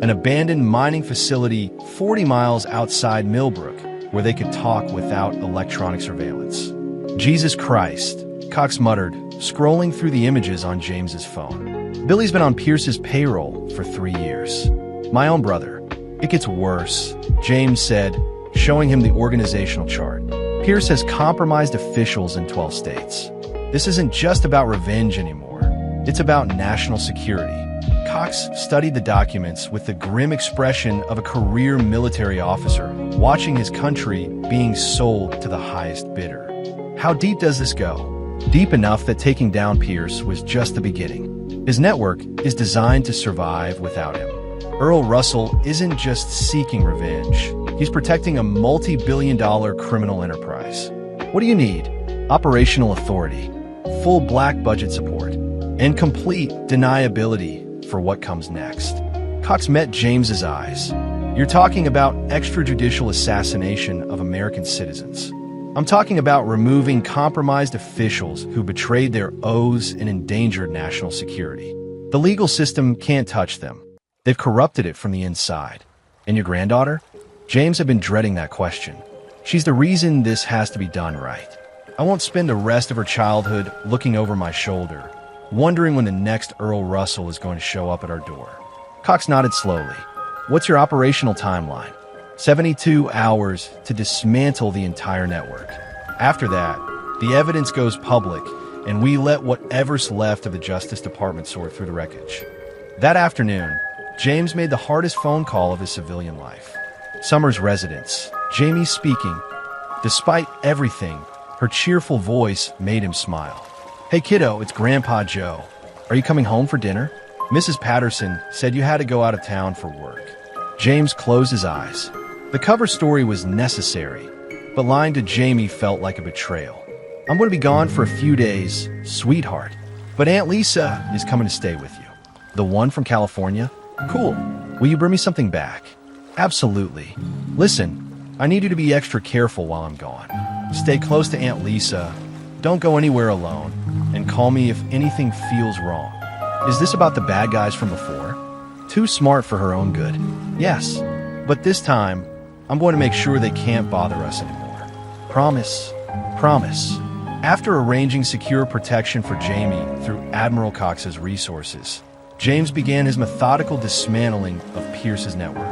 an abandoned mining facility 40 miles outside Millbrook, where they could talk without electronic surveillance. "Jesus Christ," Cox muttered, scrolling through the images on James's phone. "Billy's been on Pierce's payroll for 3 years. My own brother. It gets worse," James said, showing him the organizational chart. "Pierce has compromised officials in 12 states. This isn't just about revenge anymore. It's about national security." Cox studied the documents with the grim expression of a career military officer watching his country being sold to the highest bidder. How deep does this go? Deep enough that taking down Pierce was just the beginning. His network is designed to survive without him. Earl Russell isn't just seeking revenge. He's protecting a multi-billion-dollar criminal enterprise. What do you need? Operational authority, full black budget support, and complete deniability for what comes next. Cox met James's eyes. "You're talking about extrajudicial assassination of American citizens. I'm talking about removing compromised officials who betrayed their oaths and endangered national security. The legal system can't touch them. They've corrupted it from the inside. And your granddaughter?" James had been dreading that question. "She's the reason this has to be done right. I won't spend the rest of her childhood looking over my shoulder, wondering when the next Earl Russell is going to show up at our door." Cox nodded slowly. "What's your operational timeline?" 72 hours to dismantle the entire network. After that, the evidence goes public, and we let whatever's left of the Justice Department sort through the wreckage. That afternoon, James made the hardest phone call of his civilian life. Summers residence, Jamie speaking. Despite everything, her cheerful voice made him smile. "Hey kiddo, it's Grandpa Joe. Are you coming home for dinner? Mrs. Patterson said you had to go out of town for work." James closed his eyes. The cover story was necessary, but lying to Jamie felt like a betrayal. "I'm going to be gone for a few days, sweetheart, but Aunt Lisa is coming to stay with you." "The one from California? Cool. Will you bring me something back?" "Absolutely. Listen, I need you to be extra careful while I'm gone. Stay close to Aunt Lisa, don't go anywhere alone, and call me if anything feels wrong." "Is this about the bad guys from before?" "Too smart for her own good." "Yes, but this time, I'm going to make sure they can't bother us anymore." "Promise. Promise." After arranging secure protection for Jamie through Admiral Cox's resources, James began his methodical dismantling of Pierce's network.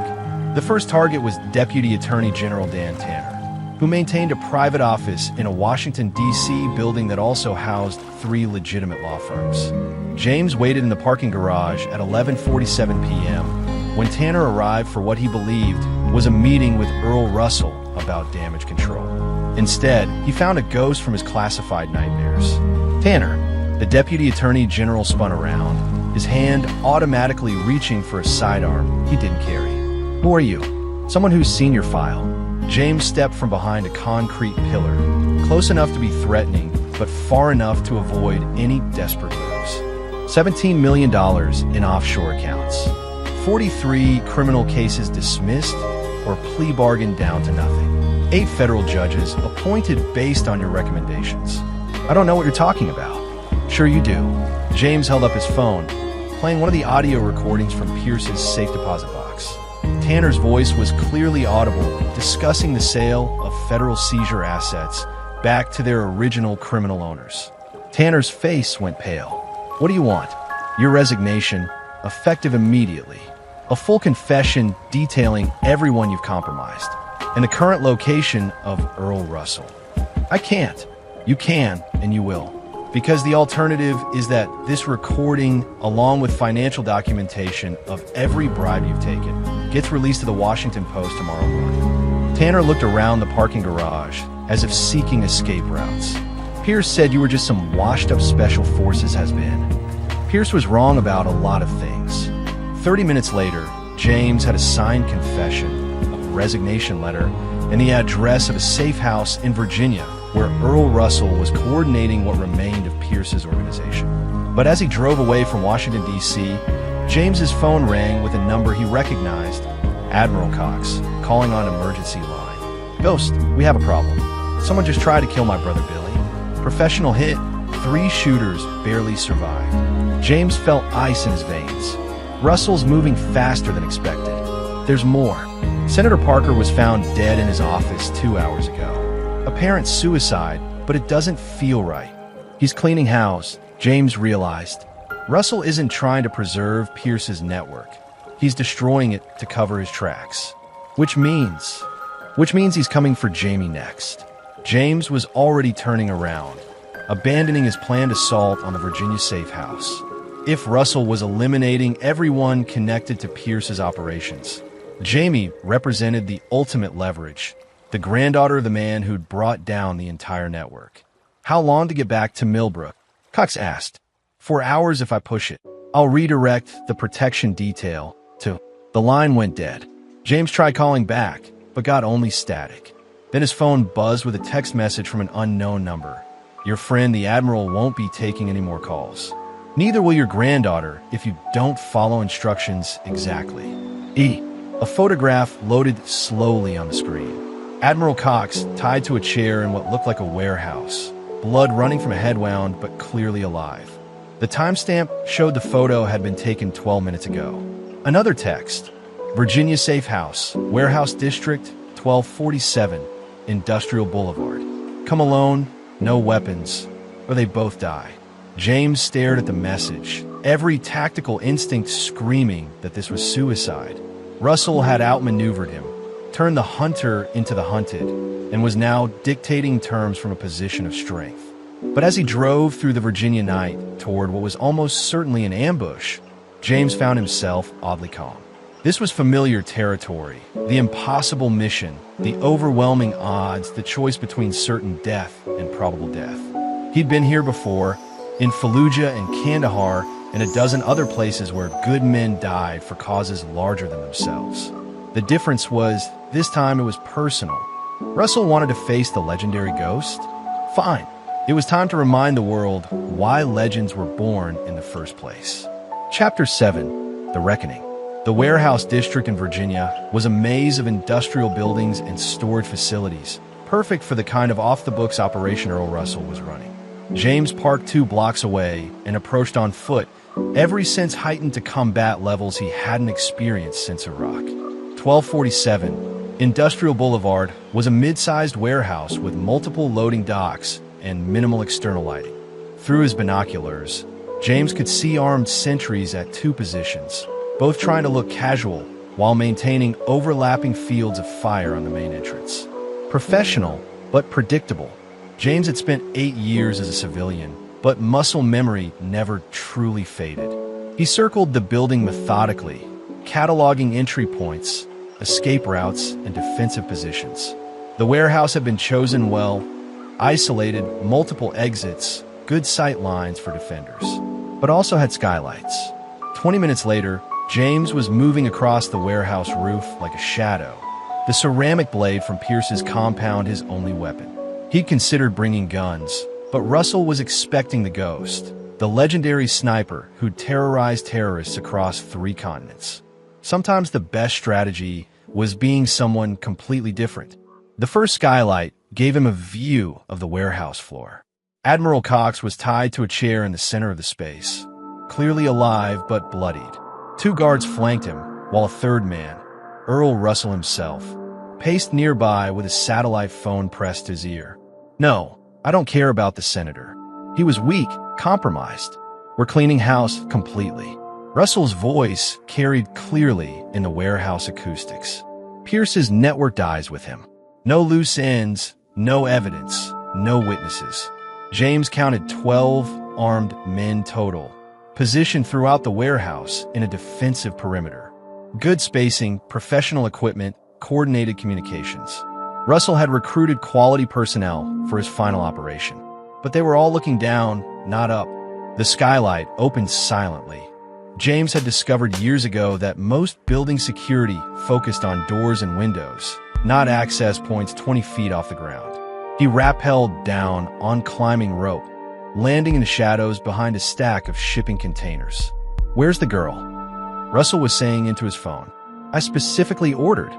The first target was Deputy Attorney General Dan Tanner, who maintained a private office in a Washington, D.C. building that also housed 3 legitimate law firms. James waited in the parking garage at 11:47 p.m. when Tanner arrived for what he believed was a meeting with Earl Russell about damage control. Instead, he found a ghost from his classified nightmares. Tanner, the deputy attorney general, spun around, his hand automatically reaching for a sidearm he didn't carry. "Who are you?" "Someone who's seen your file." James stepped from behind a concrete pillar, close enough to be threatening, but far enough to avoid any desperate moves. $17 million in offshore accounts. 43 criminal cases dismissed or plea bargained down to nothing. 8 federal judges appointed based on your recommendations. "I don't know what you're talking about." "Sure you do." James held up his phone, playing one of the audio recordings from Pierce's safe deposit box. Tanner's voice was clearly audible, discussing the sale of federal seizure assets back to their original criminal owners. Tanner's face went pale. "What do you want?" "Your resignation, effective immediately. A full confession detailing everyone you've compromised, and the current location of Earl Russell." "I can't." "You can, and you will. Because the alternative is that this recording, along with financial documentation of every bribe you've taken, gets released to the Washington Post tomorrow morning." Tanner looked around the parking garage as if seeking escape routes. "Pierce said you were just some washed-up Special Forces has-been." Pierce was wrong about a lot of things. 30 minutes later, James had a signed confession, a resignation letter, and the address of a safe house in Virginia where Earl Russell was coordinating what remained of Pierce's organization. But as he drove away from Washington, D.C., James's phone rang with a number he recognized. Admiral Cox, calling on emergency line. "Ghost, we have a problem. Someone just tried to kill my brother Billy. Professional hit, 3 shooters barely survived." James felt ice in his veins. "Russell's moving faster than expected. There's more. Senator Parker was found dead in his office 2 hours ago. Apparent suicide, but it doesn't feel right. He's cleaning house," James realized. Russell isn't trying to preserve Pierce's network. He's destroying it to cover his tracks. Which means he's coming for Jamie next. James was already turning around, abandoning his planned assault on the Virginia safe house. If Russell was eliminating everyone connected to Pierce's operations, Jamie represented the ultimate leverage, the granddaughter of the man who'd brought down the entire network. "How long to get back to Millbrook?" Cox asked. 4 hours if I push it. I'll redirect the protection detail to..." The line went dead. James tried calling back, but got only static. Then his phone buzzed with a text message from an unknown number. "Your friend, the Admiral, won't be taking any more calls. Neither will your granddaughter if you don't follow instructions exactly." A photograph loaded slowly on the screen. Admiral Cox tied to a chair in what looked like a warehouse, blood running from a head wound but clearly alive. The timestamp showed the photo had been taken 12 minutes ago. Another text: "Virginia Safe House, Warehouse District, 1247, Industrial Boulevard. Come alone, no weapons, or they both die." James stared at the message, every tactical instinct screaming that this was suicide. Russell had outmaneuvered him, turned the hunter into the hunted, and was now dictating terms from a position of strength. But as he drove through the Virginia night toward what was almost certainly an ambush, James found himself oddly calm. This was familiar territory, the impossible mission, the overwhelming odds, the choice between certain death and probable death. He'd been here before, in Fallujah and Kandahar, and a dozen other places where good men died for causes larger than themselves. The difference was, this time it was personal. Russell wanted to face the legendary ghost? Fine. It was time to remind the world why legends were born in the first place. Chapter 7: The Reckoning. The warehouse district in Virginia was a maze of industrial buildings and storage facilities, perfect for the kind of off-the-books operation Earl Russell was running. James parked 2 blocks away and approached on foot, every sense heightened to combat levels he hadn't experienced since Iraq. 1247, Industrial Boulevard, was a mid-sized warehouse with multiple loading docks and minimal external lighting. Through his binoculars, James could see armed sentries at 2 positions, both trying to look casual while maintaining overlapping fields of fire on the main entrance. Professional, but predictable. James had spent 8 years as a civilian, but muscle memory never truly faded. He circled the building methodically, cataloging entry points, escape routes, and defensive positions. The warehouse had been chosen well, isolated, multiple exits, good sight lines for defenders, but also had skylights. 20 minutes later, James was moving across the warehouse roof like a shadow, the ceramic blade from Pierce's compound his only weapon. He'd considered bringing guns, but Russell was expecting the Ghost, the legendary sniper who'd terrorized terrorists across 3 continents. Sometimes the best strategy was being someone completely different. The first skylight gave him a view of the warehouse floor. Admiral Cox was tied to a chair in the center of the space, clearly alive but bloodied. 2 guards flanked him, while a third man, Earl Russell himself, paced nearby with a satellite phone pressed to his ear. "No, I don't care about the senator. He was weak, compromised. We're cleaning house completely." Russell's voice carried clearly in the warehouse acoustics. Pierce's networked eyes with him. No loose ends, no evidence, no witnesses. James counted 12 armed men total, positioned throughout the warehouse in a defensive perimeter. Good spacing, professional equipment, coordinated communications. Russell had recruited quality personnel for his final operation, but they were all looking down, not up. The skylight opened silently. James had discovered years ago that most building security focused on doors and windows, not access points 20 feet off the ground. He rappelled down on climbing rope, landing in the shadows behind a stack of shipping containers. "Where's the girl?" Russell was saying into his phone. "I specifically ordered."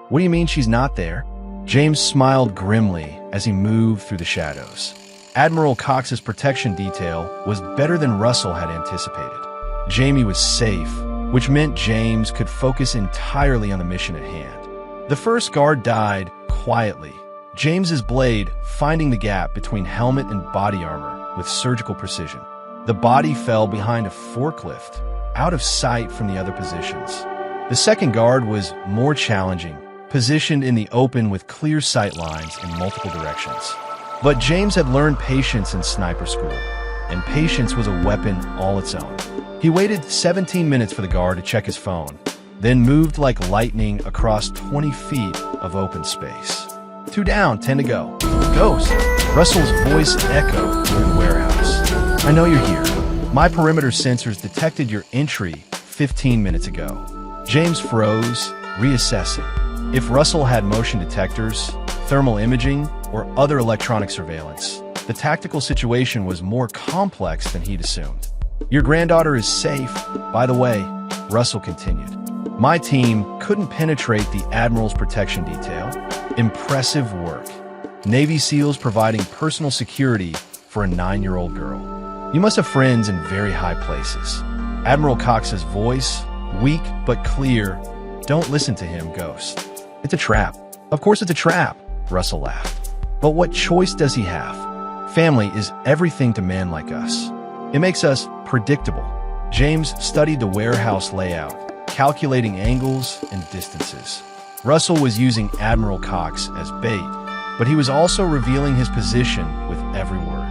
"What do you mean she's not there?" James smiled grimly as he moved through the shadows. Admiral Cox's protection detail was better than Russell had anticipated. Jamie was safe, which meant James could focus entirely on the mission at hand. The first guard died quietly, James's blade finding the gap between helmet and body armor with surgical precision. The body fell behind a forklift, out of sight from the other positions. The second guard was more challenging, positioned in the open with clear sight lines in multiple directions. But James had learned patience in sniper school, and patience was a weapon all its own. He waited 17 minutes for the guard to check his phone, then moved like lightning across 20 feet of open space. 2 down, 10 to go. "Ghost!" Russell's voice echoed through the warehouse. "I know you're here. My perimeter sensors detected your entry 15 minutes ago." James froze, reassessing. If Russell had motion detectors, thermal imaging, or other electronic surveillance, the tactical situation was more complex than he'd assumed. "Your granddaughter is safe, by the way," Russell continued. "My team couldn't penetrate the Admiral's protection detail. Impressive work. Navy SEALs providing personal security for a 9-year-old girl. You must have friends in very high places." Admiral Cox's voice, weak but clear. "Don't listen to him, Ghost. It's a trap." "Of course it's a trap," Russell laughed. "But what choice does he have? Family is everything to men like us. It makes us predictable." James studied the warehouse layout, calculating angles and distances. Russell was using Admiral Cox as bait, but he was also revealing his position with every word.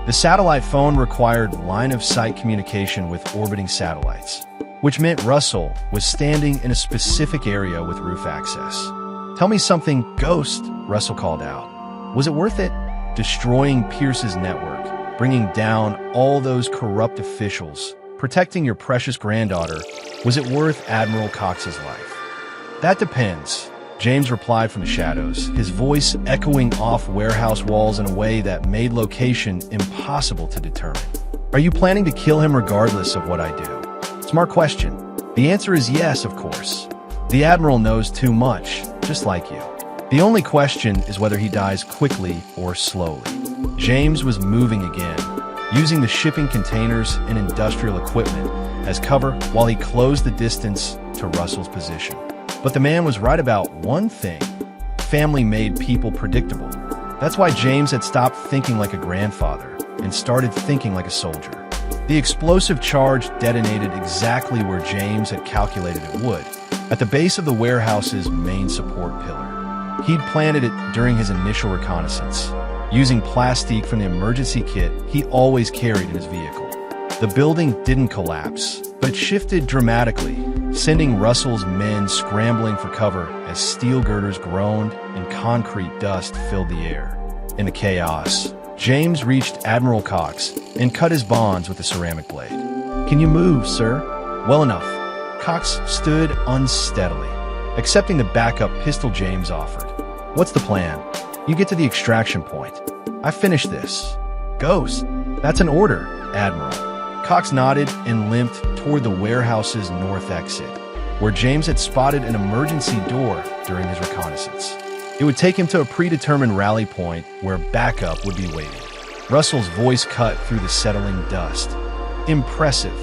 The satellite phone required line-of-sight communication with orbiting satellites, which meant Russell was standing in a specific area with roof access. "Tell me something, Ghost," Russell called out. "Was it worth it? Destroying Pierce's network, bringing down all those corrupt officials, protecting your precious granddaughter, was it worth Admiral Cox's life?" "That depends," James replied from the shadows, his voice echoing off warehouse walls in a way that made location impossible to determine. "Are you planning to kill him regardless of what I do?" "Smart question. The answer is yes, of course. The Admiral knows too much, just like you. The only question is whether he dies quickly or slowly." James was moving again, using the shipping containers and industrial equipment as cover while he closed the distance to Russell's position. But the man was right about one thing. Family made people predictable. That's why James had stopped thinking like a grandfather and started thinking like a soldier. The explosive charge detonated exactly where James had calculated it would, at the base of the warehouse's main support pillar. He'd planted it during his initial reconnaissance, using plastique from the emergency kit he always carried in his vehicle. The building didn't collapse, but it shifted dramatically, sending Russell's men scrambling for cover as steel girders groaned and concrete dust filled the air. In the chaos, James reached Admiral Cox and cut his bonds with a ceramic blade. "Can you move, sir?" "Well enough." Cox stood unsteadily, accepting the backup pistol James offered. "What's the plan?" "You get to the extraction point. I finish this." "Ghost, that's an order, Admiral." Cox nodded and limped toward the warehouse's north exit, where James had spotted an emergency door during his reconnaissance. It would take him to a predetermined rally point where backup would be waiting. Russell's voice cut through the settling dust. "Impressive,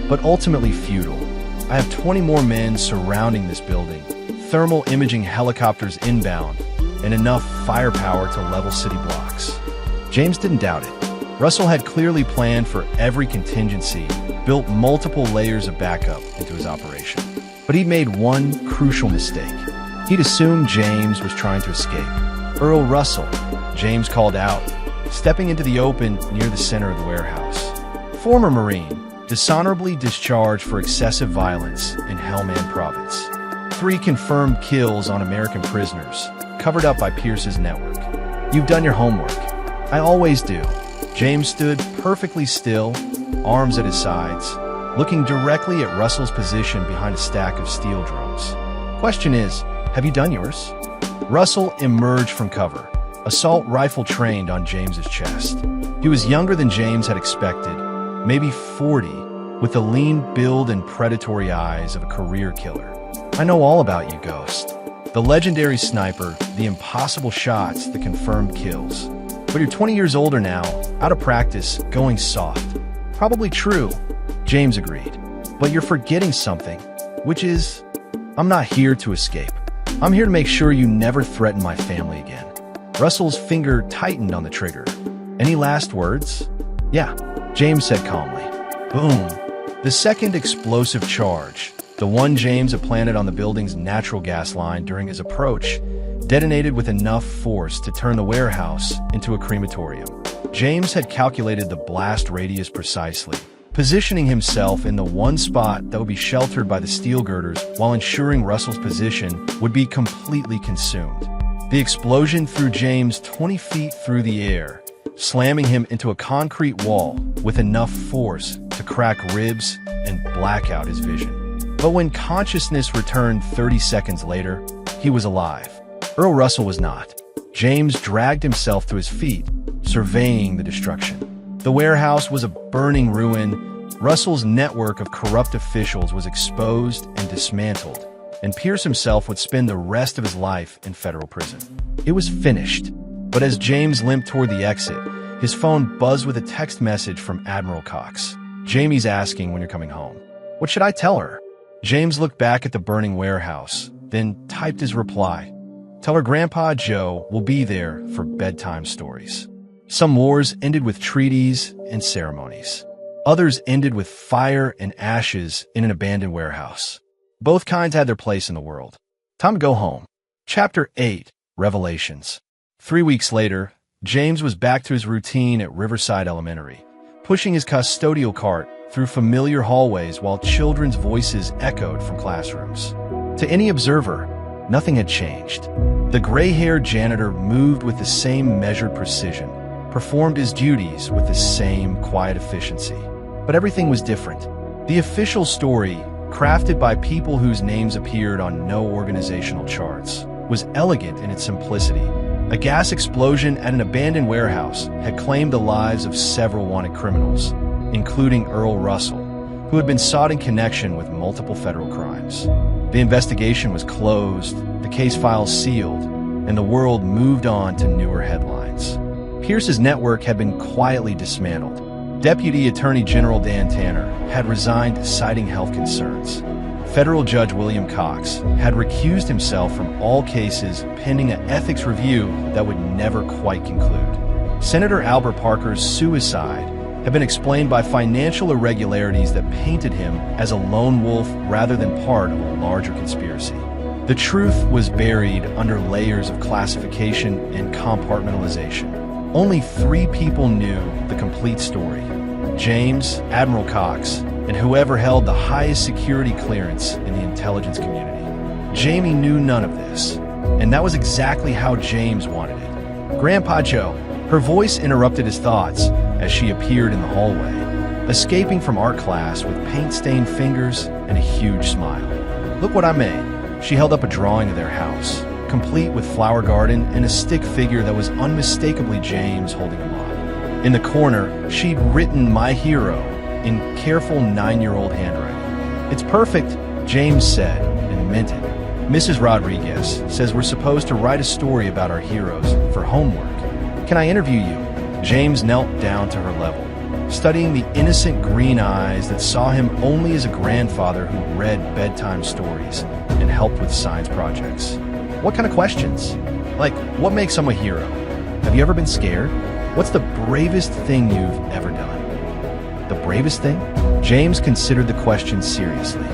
but ultimately futile. I have 20 more men surrounding this building, thermal imaging helicopters inbound, and enough firepower to level city blocks." James didn't doubt it. Russell had clearly planned for every contingency, built multiple layers of backup into his operation. But he'd made one crucial mistake. He'd assumed James was trying to escape. "Earl Russell," James called out, stepping into the open near the center of the warehouse. Former Marine, dishonorably discharged for excessive violence in Helmand Province. 3 confirmed kills on American prisoners, covered up by Pierce's network. "You've done your homework." "I always do." James stood perfectly still, arms at his sides, looking directly at Russell's position behind a stack of steel drums. "Question is, have you done yours?" Russell emerged from cover, assault rifle trained on James's chest. He was younger than James had expected, maybe 40, with the lean build and predatory eyes of a career killer. "I know all about you, Ghost. The legendary sniper, the impossible shots, the confirmed kills. But you're 20 years older now, out of practice, going soft." "Probably true," James agreed. "But you're forgetting something, which is, I'm not here to escape. I'm here to make sure you never threaten my family again." Russell's finger tightened on the trigger. "Any last words?" "Yeah," James said calmly. Boom. The second explosive charge, the one James had planted on the building's natural gas line during his approach, detonated with enough force to turn the warehouse into a crematorium. James had calculated the blast radius precisely, positioning himself in the one spot that would be sheltered by the steel girders while ensuring Russell's position would be completely consumed. The explosion threw James 20 feet through the air, slamming him into a concrete wall with enough force to crack ribs and black out his vision. But when consciousness returned 30 seconds later, he was alive. Earl Russell was not. James dragged himself to his feet, surveying the destruction. The warehouse was a burning ruin. Russell's network of corrupt officials was exposed and dismantled, and Pierce himself would spend the rest of his life in federal prison. It was finished. But as James limped toward the exit, his phone buzzed with a text message from Admiral Cox. "Jamie's asking when you're coming home." "What should I tell her?" James looked back at the burning warehouse, then typed his reply. "Tell her Grandpa Joe will be there for bedtime stories." Some wars ended with treaties and ceremonies. Others ended with fire and ashes in an abandoned warehouse. Both kinds had their place in the world. Time to go home. Chapter 8, Revelations. 3 weeks later, James was back to his routine at Riverside Elementary, pushing his custodial cart through familiar hallways while children's voices echoed from classrooms. To any observer, nothing had changed. The gray-haired janitor moved with the same measured precision, performed his duties with the same quiet efficiency. But everything was different. The official story, crafted by people whose names appeared on no organizational charts, was elegant in its simplicity. A gas explosion at an abandoned warehouse had claimed the lives of several wanted criminals, including Earl Russell, who had been sought in connection with multiple federal crimes. The investigation was closed, the case files sealed, and the world moved on to newer headlines. Pierce's network had been quietly dismantled. Deputy Attorney General Dan Tanner had resigned, citing health concerns. Federal Judge William Cox had recused himself from all cases pending an ethics review that would never quite conclude. Senator Albert Parker's suicide had been explained by financial irregularities that painted him as a lone wolf rather than part of a larger conspiracy. The truth was buried under layers of classification and compartmentalization. Only 3 people knew the complete story: James, Admiral Cox, and whoever held the highest security clearance in the intelligence community. Jamie knew none of this, and that was exactly how James wanted it. Grandpa Joe, her voice interrupted his thoughts as she appeared in the hallway, escaping from art class with paint-stained fingers and a huge smile. Look what I made. She held up a drawing of their house, complete with flower garden and a stick figure that was unmistakably James holding a mop. In the corner, she'd written "My Hero" in careful 9-year-old handwriting. "It's perfect," James said, and meant it. "Mrs. Rodriguez says we're supposed to write a story about our heroes for homework. Can I interview you?" James knelt down to her level, studying the innocent green eyes that saw him only as a grandfather who read bedtime stories and helped with science projects. "What kind of questions? Like, what makes someone a hero? Have you ever been scared? What's the bravest thing you've ever done?" The bravest thing? James considered the question seriously.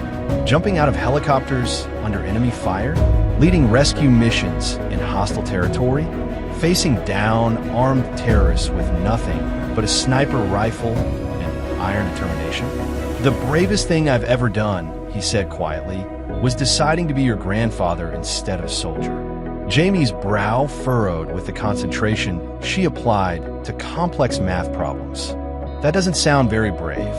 Jumping out of helicopters under enemy fire? Leading rescue missions in hostile territory? Facing down armed terrorists with nothing but a sniper rifle and iron determination? "The bravest thing I've ever done," he said quietly, "was deciding to be your grandfather instead of soldier." Jamie's brow furrowed with the concentration she applied to complex math problems. That doesn't sound very brave.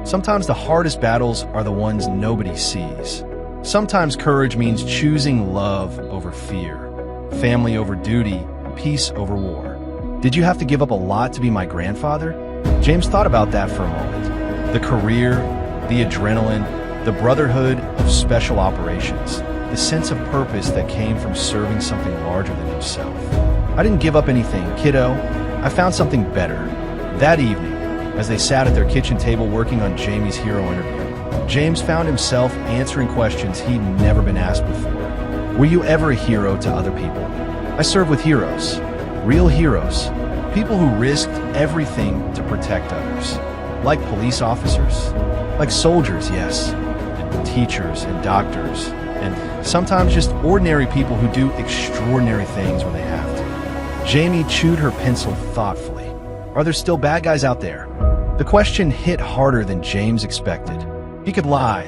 Sometimes the hardest battles are the ones nobody sees. Sometimes courage means choosing love over fear, family over duty, peace over war. "Did you have to give up a lot to be my grandfather?" James thought about that for a moment. The career, the adrenaline, the brotherhood of special operations, the sense of purpose that came from serving something larger than himself. "I didn't give up anything, kiddo. I found something better." That evening, as they sat at their kitchen table working on Jamie's hero interview, James found himself answering questions he'd never been asked before. "Were you ever a hero to other people?" "I serve with heroes. Real heroes. People who risked everything to protect others. Like police officers. Like soldiers, yes. And teachers and doctors. And sometimes just ordinary people who do extraordinary things when they have to." Jamie chewed her pencil thoughtfully. Are there still bad guys out there? The question hit harder than James expected. He could lie,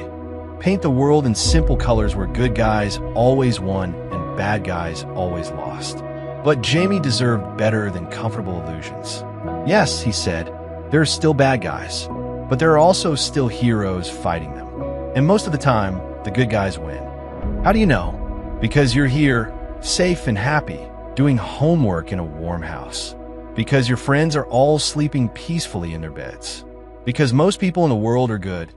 paint the world in simple colors where good guys always won and bad guys always lost. But Jamie deserved better than comfortable illusions. "Yes," he said, "there are still bad guys, but there are also still heroes fighting them. And most of the time, the good guys win." "How do you know?" "Because you're here, safe and happy, doing homework in a warm house. Because your friends are all sleeping peacefully in their beds. Because most people in the world are good,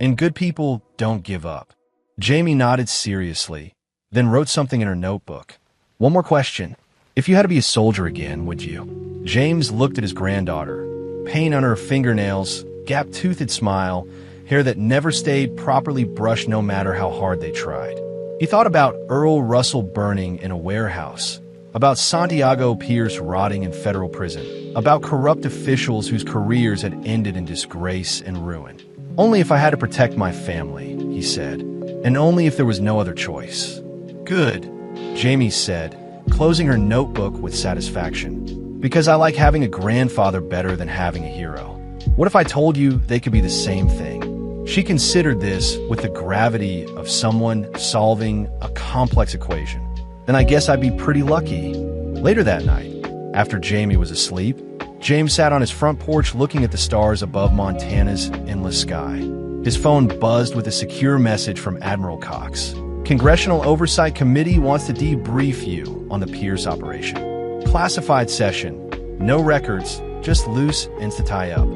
and good people don't give up." Jamie nodded seriously, then wrote something in her notebook. "One more question. If you had to be a soldier again, would you?" James looked at his granddaughter. Paint on her fingernails, gap-toothed smile, hair that never stayed properly brushed no matter how hard they tried. He thought about Earl Russell burning in a warehouse, about Santiago Pierce rotting in federal prison, about corrupt officials whose careers had ended in disgrace and ruin. "Only if I had to protect my family," he said, "and only if there was no other choice." "Good," Jamie said, closing her notebook with satisfaction. "Because I like having a grandfather better than having a hero. What if I told you they could be the same thing?" She considered this with the gravity of someone solving a complex equation. "Then I guess I'd be pretty lucky." Later that night, after Jamie was asleep, James sat on his front porch looking at the stars above Montana's endless sky. His phone buzzed with a secure message from Admiral Cox. "Congressional Oversight Committee wants to debrief you on the Pierce operation. Classified session. No records, just loose ends to tie up."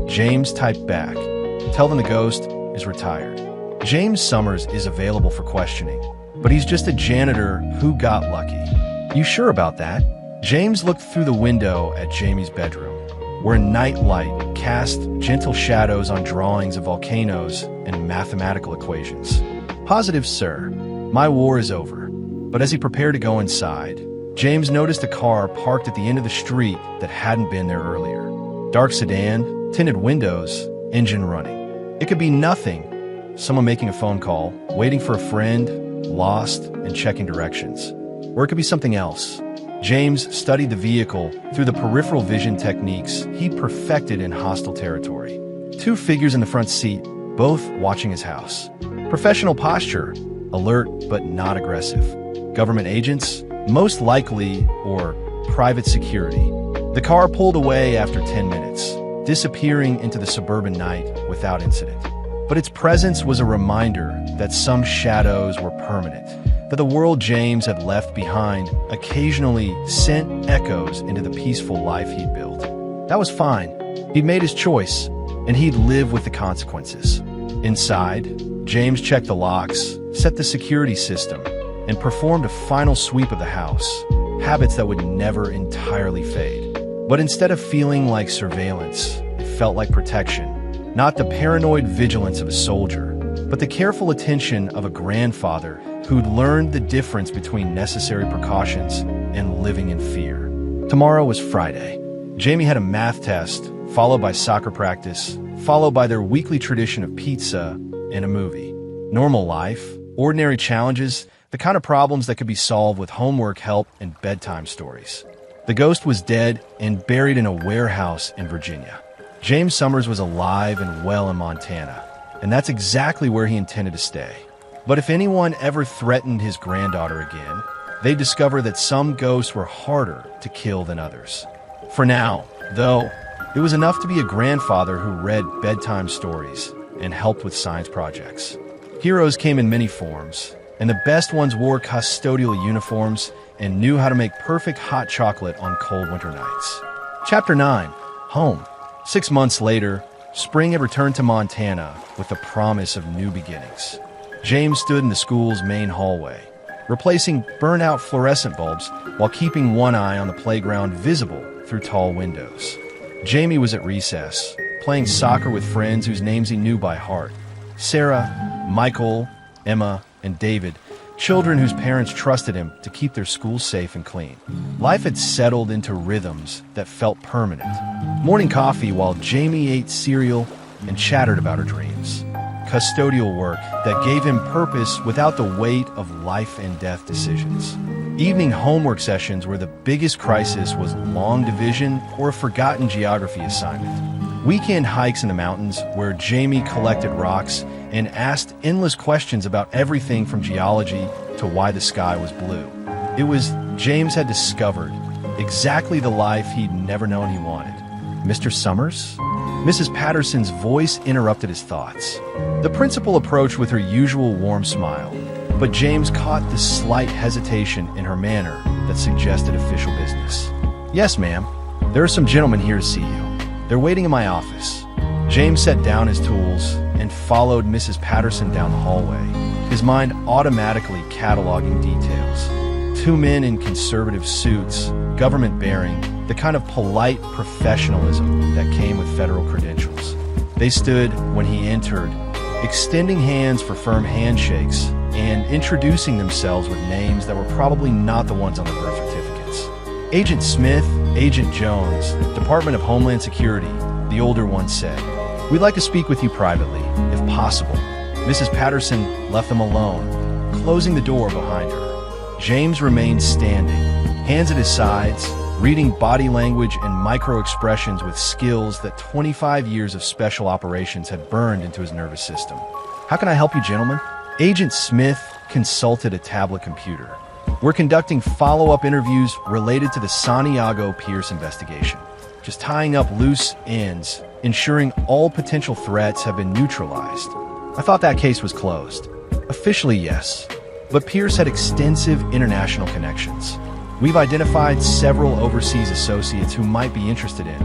James typed back, "Tell them the ghost is retired." James Summers is available for questioning, but he's just a janitor who got lucky. "You sure about that?" James looked through the window at Jamie's bedroom, where a night light cast gentle shadows on drawings of volcanoes and mathematical equations. "Positive, sir. My war is over." But as he prepared to go inside, James noticed a car parked at the end of the street that hadn't been there earlier. Dark sedan, tinted windows, engine running. It could be nothing. Someone making a phone call, waiting for a friend, lost, and checking directions. Or it could be something else. James studied the vehicle through the peripheral vision techniques he'd perfected in hostile territory. Two figures in the front seat, both watching his house. Professional posture, alert but not aggressive. Government agents, most likely, or private security. The car pulled away after 10 minutes, disappearing into the suburban night without incident. But its presence was a reminder that some shadows were permanent, that the world James had left behind occasionally sent echoes into the peaceful life he'd built. That was fine. He'd made his choice, and he'd live with the consequences. Inside, James checked the locks, set the security system, and performed a final sweep of the house, habits that would never entirely fade. But instead of feeling like surveillance, it felt like protection. Not the paranoid vigilance of a soldier, but the careful attention of a grandfather who'd learned the difference between necessary precautions and living in fear. Tomorrow was Friday. Jamie had a math test, followed by soccer practice, followed by their weekly tradition of pizza and a movie. Normal life, ordinary challenges, the kind of problems that could be solved with homework help and bedtime stories. The ghost was dead and buried in a warehouse in Virginia. James Summers was alive and well in Montana, and that's exactly where he intended to stay. But if anyone ever threatened his granddaughter again, they'd discover that some ghosts were harder to kill than others. For now, though, it was enough to be a grandfather who read bedtime stories and helped with science projects. Heroes came in many forms, and the best ones wore custodial uniforms and knew how to make perfect hot chocolate on cold winter nights. Chapter 9. Home. 6 months later, spring had returned to Montana with the promise of new beginnings. James stood in the school's main hallway, replacing burnt-out fluorescent bulbs while keeping one eye on the playground visible through tall windows. Jamie was at recess, playing soccer with friends whose names he knew by heart. Sarah, Michael, Emma, and David, children whose parents trusted him to keep their school safe and clean. Life had settled into rhythms that felt permanent. Morning coffee while Jamie ate cereal and chattered about her dreams. Custodial work that gave him purpose without the weight of life and death decisions. Evening homework sessions where the biggest crisis was long division or a forgotten geography assignment. Weekend hikes in the mountains where Jamie collected rocks and asked endless questions about everything from geology to why the sky was blue. It was James had discovered exactly the life he'd never known he wanted. Mr. Summers? Mrs. Patterson's voice interrupted his thoughts. The principal approached with her usual warm smile, but James caught the slight hesitation in her manner that suggested official business. Yes, ma'am. There are some gentlemen here to see you. They're waiting in my office. James set down his tools and followed Mrs. Patterson down the hallway, his mind automatically cataloging details. Two men in conservative suits, government-bearing, the kind of polite professionalism that came with federal credentials. They stood when he entered, extending hands for firm handshakes and introducing themselves with names that were probably not the ones on their birth certificates. Agent Smith, Agent Jones, Department of Homeland Security, the older one said. We'd like to speak with you privately, if possible. Mrs. Patterson left them alone, closing the door behind her. James remained standing, hands at his sides, reading body language and micro-expressions with skills that 25 years of special operations had burned into his nervous system. How can I help you, gentlemen? Agent Smith consulted a tablet computer. We're conducting follow-up interviews related to the Santiago Pierce investigation. Just tying up loose ends, ensuring all potential threats have been neutralized. I thought that case was closed. Officially, yes. But Pierce had extensive international connections. We've identified several overseas associates who might be interested in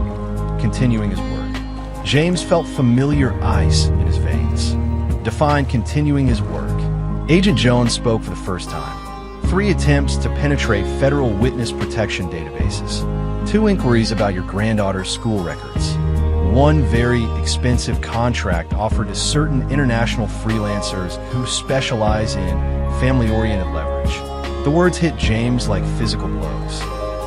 continuing his work. James felt familiar ice in his veins. Defined continuing his work. Agent Jones spoke for the first time. 3 attempts to penetrate federal witness protection databases. 2 inquiries about your granddaughter's school records. 1 very expensive contract offered to certain international freelancers who specialize in family-oriented leverage. The words hit James like physical blows.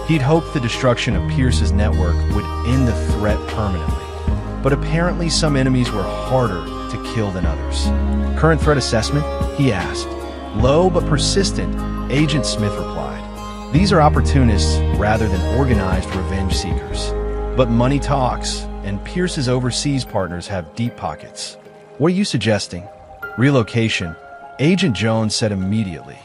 He'd hoped the destruction of Pierce's network would end the threat permanently. But apparently some enemies were harder to kill than others. Current threat assessment? He asked. Low but persistent, Agent Smith replied. These are opportunists rather than organized revenge seekers. But money talks, and Pierce's overseas partners have deep pockets. What are you suggesting? Relocation, Agent Jones said immediately.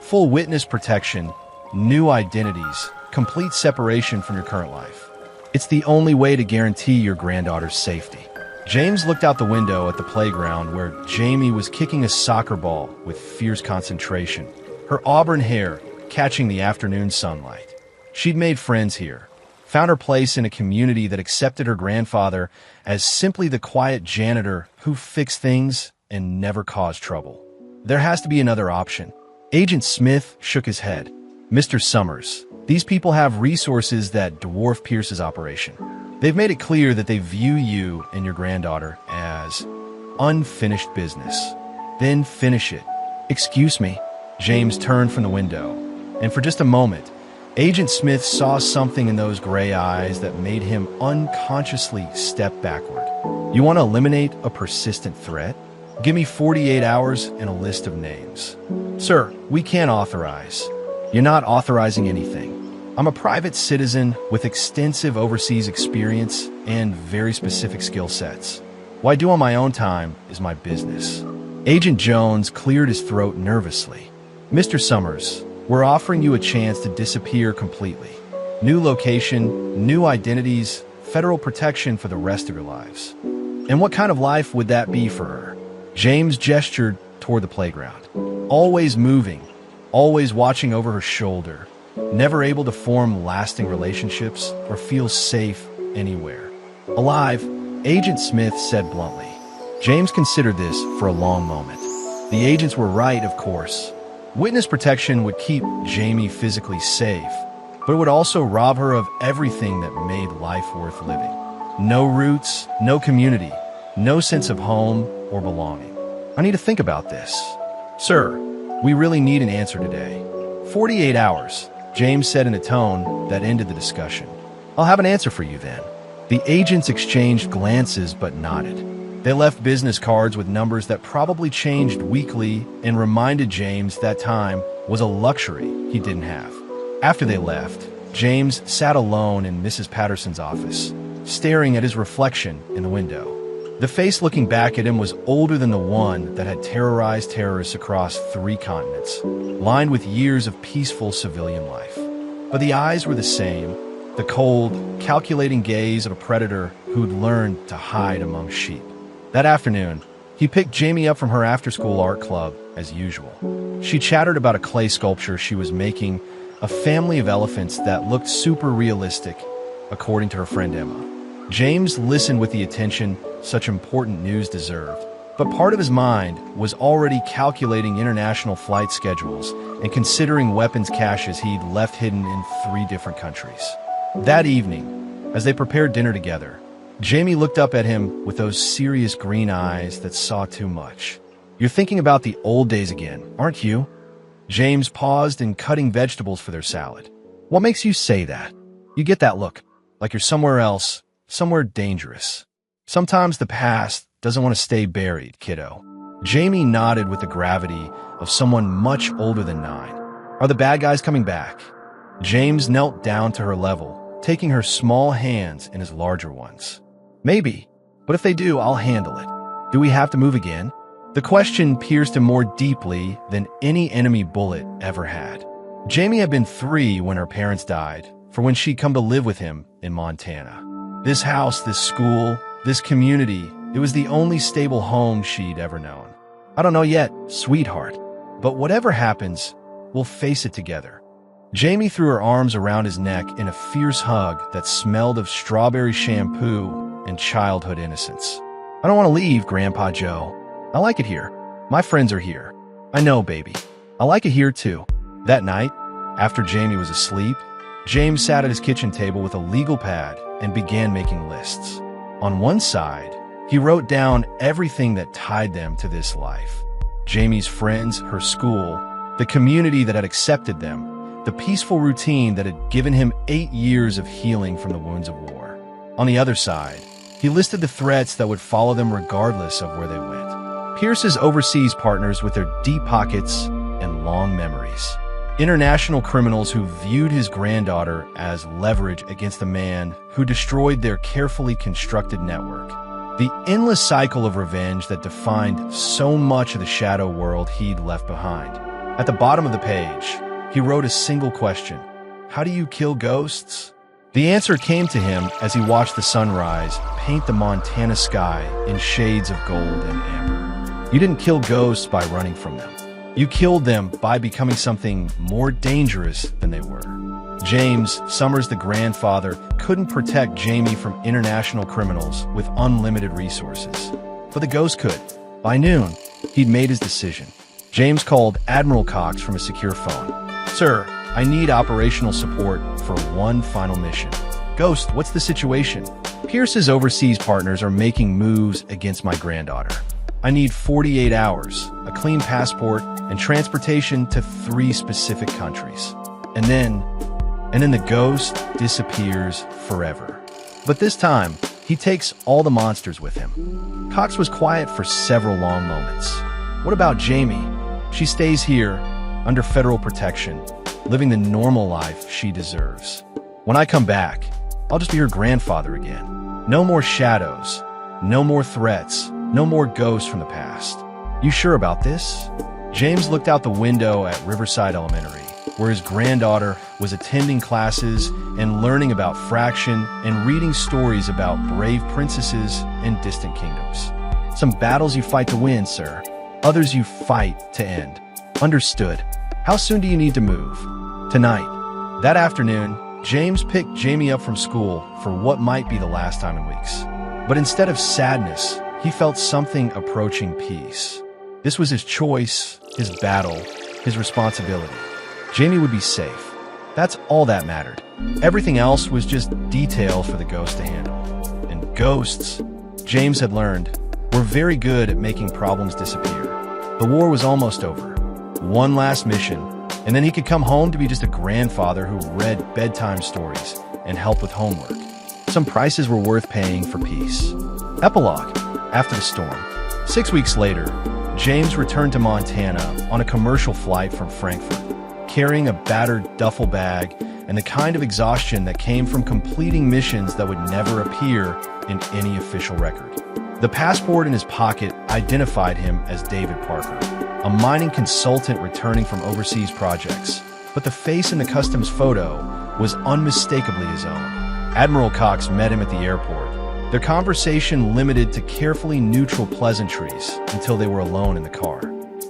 Full witness protection, new identities, complete separation from your current life. It's the only way to guarantee your granddaughter's safety. James looked out the window at the playground where Jamie was kicking a soccer ball with fierce concentration, her auburn hair catching the afternoon sunlight. She'd made friends here, found her place in a community that accepted her grandfather as simply the quiet janitor who fixed things and never caused trouble. There has to be another option. Agent Smith shook his head. Mr. Summers, these people have resources that dwarf Pierce's operation. They've made it clear that they view you and your granddaughter as unfinished business. Then finish it. Excuse me. James turned from the window, and for just a moment, Agent Smith saw something in those gray eyes that made him unconsciously step backward. You want to eliminate a persistent threat? Give me 48 hours and a list of names. Sir, we can't authorize. You're not authorizing anything. I'm a private citizen with extensive overseas experience and very specific skill sets. What I do on my own time is my business. Agent Jones cleared his throat nervously. Mr. Summers, we're offering you a chance to disappear completely. New location, new identities, federal protection for the rest of your lives. And what kind of life would that be for her? James gestured toward the playground. Always moving, always watching over her shoulder, never able to form lasting relationships or feel safe anywhere. Alive, Agent Smith said bluntly. James considered this for a long moment. The agents were right, of course. Witness protection would keep Jamie physically safe, but it would also rob her of everything that made life worth living. No roots, no community, no sense of home or belonging. I need to think about this. Sir, we really need an answer today. 48 hours, James said in a tone that ended the discussion. I'll have an answer for you then. The agents exchanged glances but nodded. They left business cards with numbers that probably changed weekly and reminded James that time was a luxury he didn't have. After they left, James sat alone in Mrs. Patterson's office, staring at his reflection in the window. The face looking back at him was older than the one that had terrorized terrorists across 3 continents, lined with years of peaceful civilian life. But the eyes were the same, the cold, calculating gaze of a predator who'd learned to hide among sheep. That afternoon, he picked Jamie up from her after-school art club, as usual. She chattered about a clay sculpture she was making, a family of elephants that looked super realistic, according to her friend Emma. James listened with the attention such important news deserved, but part of his mind was already calculating international flight schedules and considering weapons caches he'd left hidden in 3 different countries. That evening, as they prepared dinner together, Jamie looked up at him with those serious green eyes that saw too much. You're thinking about the old days again, aren't you? James paused in cutting vegetables for their salad. What makes you say that? You get that look, like you're somewhere else, somewhere dangerous. Sometimes the past doesn't want to stay buried, kiddo. Jamie nodded with the gravity of someone much older than 9. Are the bad guys coming back? James knelt down to her level, taking her small hands in his larger ones. Maybe, but if they do, I'll handle it. Do we have to move again? The question pierced him more deeply than any enemy bullet ever had. Jamie had been 3 when her parents died, for when she'd come to live with him in Montana. This house, this school, this community, it was the only stable home she'd ever known. I don't know yet, sweetheart, but whatever happens, we'll face it together. Jamie threw her arms around his neck in a fierce hug that smelled of strawberry shampoo and childhood innocence. I don't want to leave, Grandpa Joe. I like it here. My friends are here. I know, baby. I like it here, too. That night, after Jamie was asleep, James sat at his kitchen table with a legal pad and began making lists. On one side, he wrote down everything that tied them to this life. Jamie's friends, her school, the community that had accepted them, the peaceful routine that had given him 8 years of healing from the wounds of war. On the other side, he listed the threats that would follow them regardless of where they went. Pierce's overseas partners with their deep pockets long memories. International criminals who viewed his granddaughter as leverage against the man who destroyed their carefully constructed network. The endless cycle of revenge that defined so much of the shadow world he'd left behind. At the bottom of the page, he wrote a single question: how do you kill ghosts? The answer came to him as he watched the sunrise paint the Montana sky in shades of gold and amber. You didn't kill ghosts by running from them. You killed them by becoming something more dangerous than they were. James, Summers the grandfather, couldn't protect Jamie from international criminals with unlimited resources. But the ghost could. By noon, he'd made his decision. James called Admiral Cox from a secure phone. "Sir, I need operational support for one final mission." "Ghost, what's the situation?" "Pierce's overseas partners are making moves against my granddaughter. I need 48 hours, a clean passport, and transportation to 3 specific countries." And then the ghost disappears forever. But this time, he takes all the monsters with him. Cox was quiet for several long moments. "What about Jamie?" "She stays here, under federal protection, living the normal life she deserves. When I come back, I'll just be her grandfather again. No more shadows, no more threats, no more ghosts from the past." "You sure about this?" James looked out the window at Riverside Elementary, where his granddaughter was attending classes and learning about fraction and reading stories about brave princesses and distant kingdoms. "Some battles you fight to win, sir. Others you fight to end." "Understood. How soon do you need to move?" "Tonight." That afternoon, James picked Jamie up from school for what might be the last time in weeks. But instead of sadness, he felt something approaching peace. This was his choice, his battle, his responsibility. Jamie would be safe. That's all that mattered. Everything else was just details for the ghost to handle. And ghosts, James had learned, were very good at making problems disappear. The war was almost over. One last mission, and then he could come home to be just a grandfather who read bedtime stories and helped with homework. Some prices were worth paying for peace. Epilogue. After the storm. 6 weeks later, James returned to Montana on a commercial flight from Frankfurt, carrying a battered duffel bag and the kind of exhaustion that came from completing missions that would never appear in any official record. The passport in his pocket identified him as David Parker, a mining consultant returning from overseas projects, but the face in the customs photo was unmistakably his own. Admiral Cox met him at the airport, their conversation limited to carefully neutral pleasantries until they were alone in the car.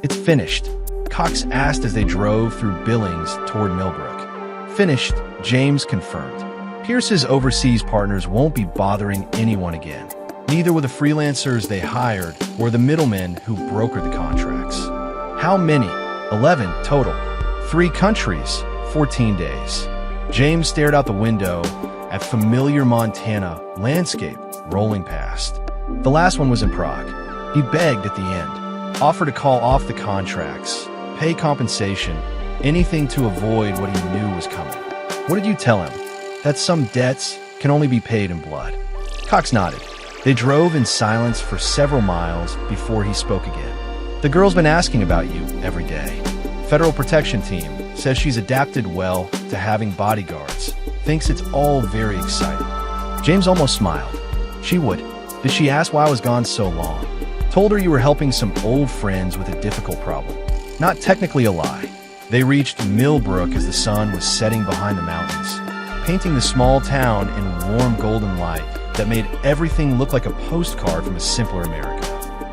"It's finished," Cox asked as they drove through Billings toward Millbrook. "Finished," James confirmed. "Pierce's overseas partners won't be bothering anyone again. Neither will the freelancers they hired or the middlemen who brokered the contracts." "How many?" 11 total. 3 countries, 14 days. James stared out the window at familiar Montana landscape rolling past. The last one was in Prague. He begged at the end, offered to call off the contracts, pay compensation, anything to avoid what he knew was coming. "What did you tell him?" "That some debts can only be paid in blood." Cox nodded. They drove in silence for several miles before he spoke again. "The girl's been asking about you every day. Federal protection team says she's adapted well to having bodyguards. Thinks it's all very exciting." James almost smiled. "She would. Did she ask why I was gone so long?" "Told her you were helping some old friends with a difficult problem." Not technically a lie. They reached Millbrook as the sun was setting behind the mountains, painting the small town in warm golden light that made everything look like a postcard from a simpler America.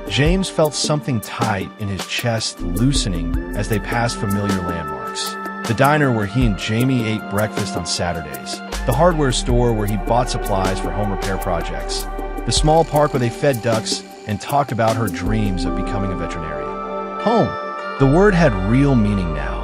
James felt something tight in his chest loosening as they passed familiar landmarks. The diner where he and Jamie ate breakfast on Saturdays, the hardware store where he bought supplies for home repair projects, the small park where they fed ducks and talked about her dreams of becoming a veterinarian. Home. The word had real meaning now.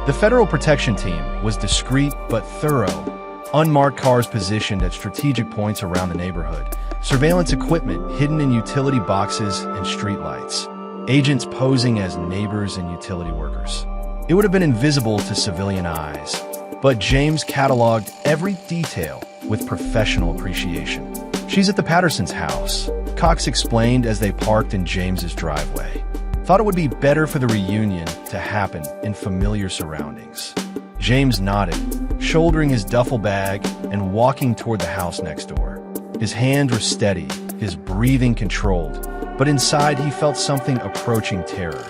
The Federal Protection Team was discreet but thorough. Unmarked cars positioned at strategic points around the neighborhood, surveillance equipment hidden in utility boxes and streetlights, agents posing as neighbors and utility workers. It would have been invisible to civilian eyes, but James cataloged every detail with professional appreciation. "She's at the Patterson's house," Cox explained as they parked in James's driveway. Thought it would be better for the reunion to happen in familiar surroundings. James nodded, shouldering his duffel bag and walking toward the house next door. His hands were steady, his breathing controlled, but inside he felt something approaching terror.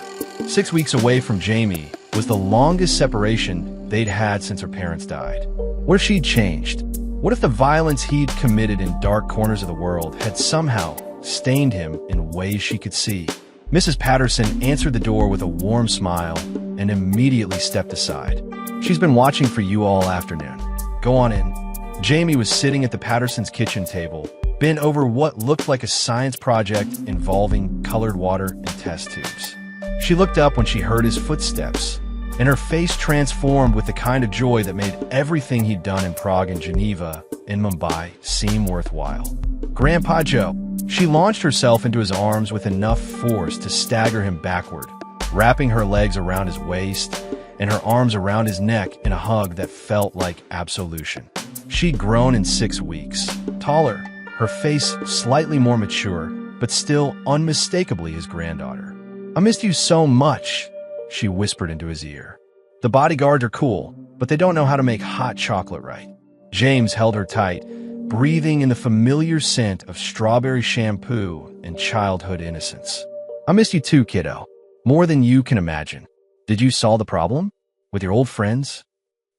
6 weeks away from Jamie was the longest separation they'd had since her parents died. What if she'd changed? What if the violence he'd committed in dark corners of the world had somehow stained him in ways she could see? Mrs. Patterson answered the door with a warm smile and immediately stepped aside. She's been watching for you all afternoon. Go on in. Jamie was sitting at the Pattersons' kitchen table, bent over what looked like a science project involving colored water and test tubes. She looked up when she heard his footsteps, and her face transformed with the kind of joy that made everything he'd done in Prague and Geneva and Mumbai seem worthwhile. Grandpa Joe. She launched herself into his arms with enough force to stagger him backward, wrapping her legs around his waist and her arms around his neck in a hug that felt like absolution. She'd grown in 6 weeks, taller, her face slightly more mature, but still unmistakably his granddaughter. I missed you so much, she whispered into his ear. The bodyguards are cool, but they don't know how to make hot chocolate right. James held her tight, breathing in the familiar scent of strawberry shampoo and childhood innocence. I miss you too, kiddo. More than you can imagine. Did you solve the problem? With your old friends?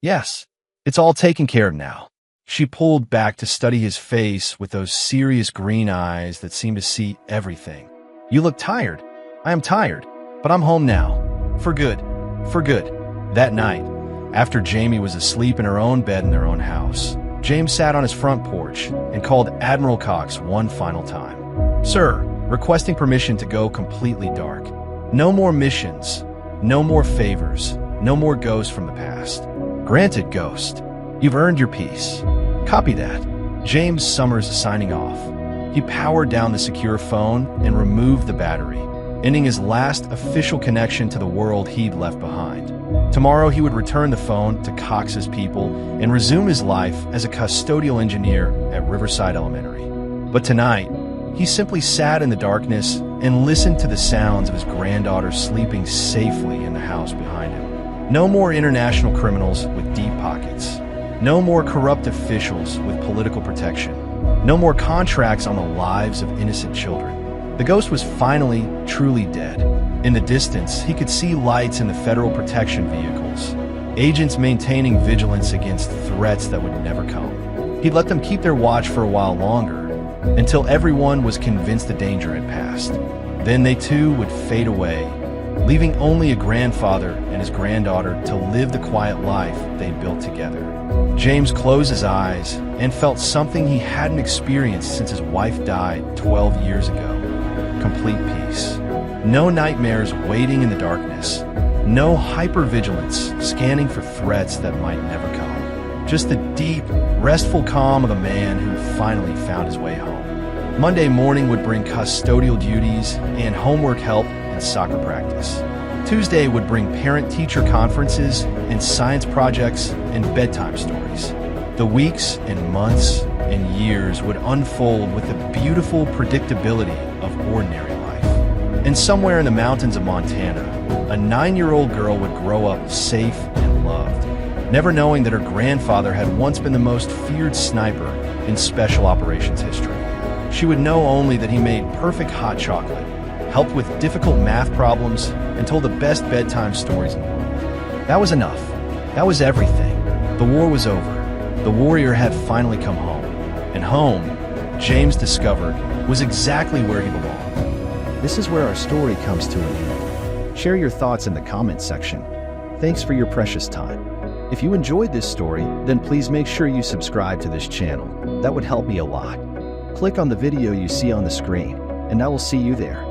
Yes. It's all taken care of now. She pulled back to study his face with those serious green eyes that seemed to see everything. You look tired. I am tired, but I'm home now. For good. For good. That night, after Jamie was asleep in her own bed in their own house, James sat on his front porch and called Admiral Cox one final time. Sir, requesting permission to go completely dark. No more missions, no more favors, no more ghosts from the past. Granted, Ghost. You've earned your peace. Copy that. James Summers is signing off. He powered down the secure phone and removed the battery, ending his last official connection to the world he'd left behind. Tomorrow he would return the phone to Cox's people and resume his life as a custodial engineer at Riverside Elementary. But tonight, he simply sat in the darkness and listened to the sounds of his granddaughter sleeping safely in the house behind him. No more international criminals with deep pockets. No more corrupt officials with political protection. No more contracts on the lives of innocent children. The ghost was finally, truly dead. In the distance, he could see lights in the federal protection vehicles, agents maintaining vigilance against threats that would never come. He'd let them keep their watch for a while longer, until everyone was convinced the danger had passed. Then they too would fade away, leaving only a grandfather and his granddaughter to live the quiet life they'd built together. James closed his eyes and felt something he hadn't experienced since his wife died 12 years ago. Complete peace. No nightmares waiting in the darkness. No hypervigilance scanning for threats that might never come. Just the deep, restful calm of a man who finally found his way home. Monday morning would bring custodial duties and homework help and soccer practice. Tuesday would bring parent-teacher conferences and science projects and bedtime stories. The weeks and months and years would unfold with the beautiful predictability of ordinary life. And somewhere in the mountains of Montana, a 9-year-old girl would grow up safe and loved, never knowing that her grandfather had once been the most feared sniper in special operations history. She would know only that he made perfect hot chocolate, helped with difficult math problems, and told the best bedtime stories in the world. That was enough. That was everything. The war was over. The warrior had finally come home. And home, James discovered, was exactly where he belonged. This is where our story comes to an end. Share your thoughts in the comments section. Thanks for your precious time. If you enjoyed this story, then please make sure you subscribe to this channel. That would help me a lot. Click on the video you see on the screen, and I will see you there.